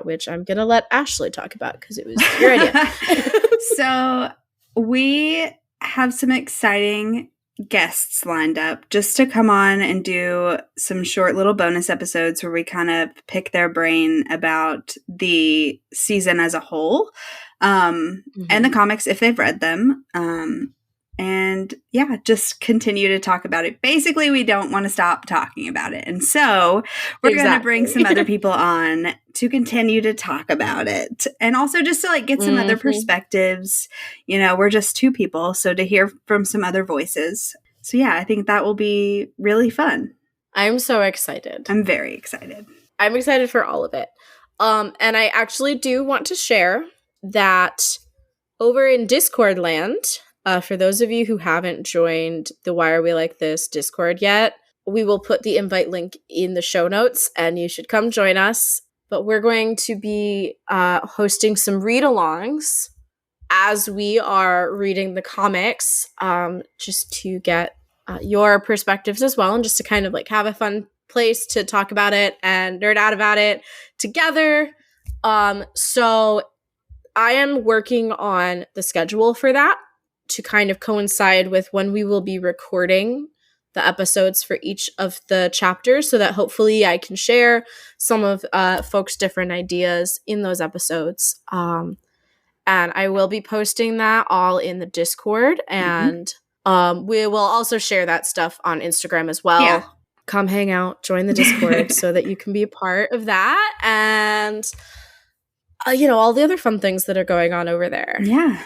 Which I'm going to let Ashley talk about because it was your idea. So we have some exciting guests lined up just to come on and do some short little bonus episodes where we kind of pick their brain about the season as a whole, and the comics if they've read them. And yeah, just continue to talk about it. Basically, we don't want to stop talking about it. And so we're going to bring some other people on to continue to talk about it. And also just to like get some other perspectives. You know, we're just 2 people. So to hear from some other voices. So yeah, I think that will be really fun. I'm so excited. I'm very excited. I'm excited for all of it. And I actually do want to share that over in Discord land, for those of you who haven't joined the Why Are We Like This Discord yet, we will put the invite link in the show notes and you should come join us. But we're going to be hosting some read-alongs as we are reading the comics, just to get your perspectives as well and just to kind of like have a fun place to talk about it and nerd out about it together. So I am working on the schedule for that to kind of coincide with when we will be recording the episodes for each of the chapters, so that hopefully I can share some of folks' different ideas in those episodes. And I will be posting that all in the Discord, and we will also share that stuff on Instagram as well. Yeah. Come hang out, join the Discord so that you can be a part of that, and all the other fun things that are going on over there. Yeah.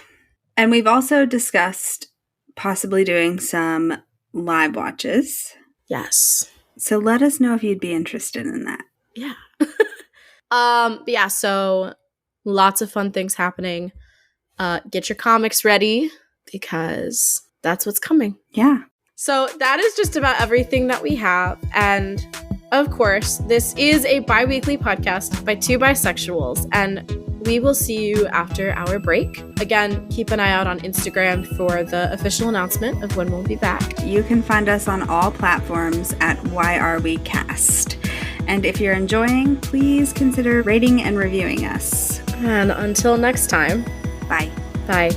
And we've also discussed possibly doing some live watches. Yes. So let us know if you'd be interested in that. Yeah. Yeah, so lots of fun things happening. Get your comics ready because that's what's coming. Yeah. So that is just about everything that we have. And of course, this is a bi-weekly podcast by two bisexuals, and we will see you after our break. Again, keep an eye out on Instagram for the official announcement of when we'll be back. You can find us on all platforms at Why Are We Cast. And if you're enjoying, please consider rating and reviewing us. And until next time, bye. Bye.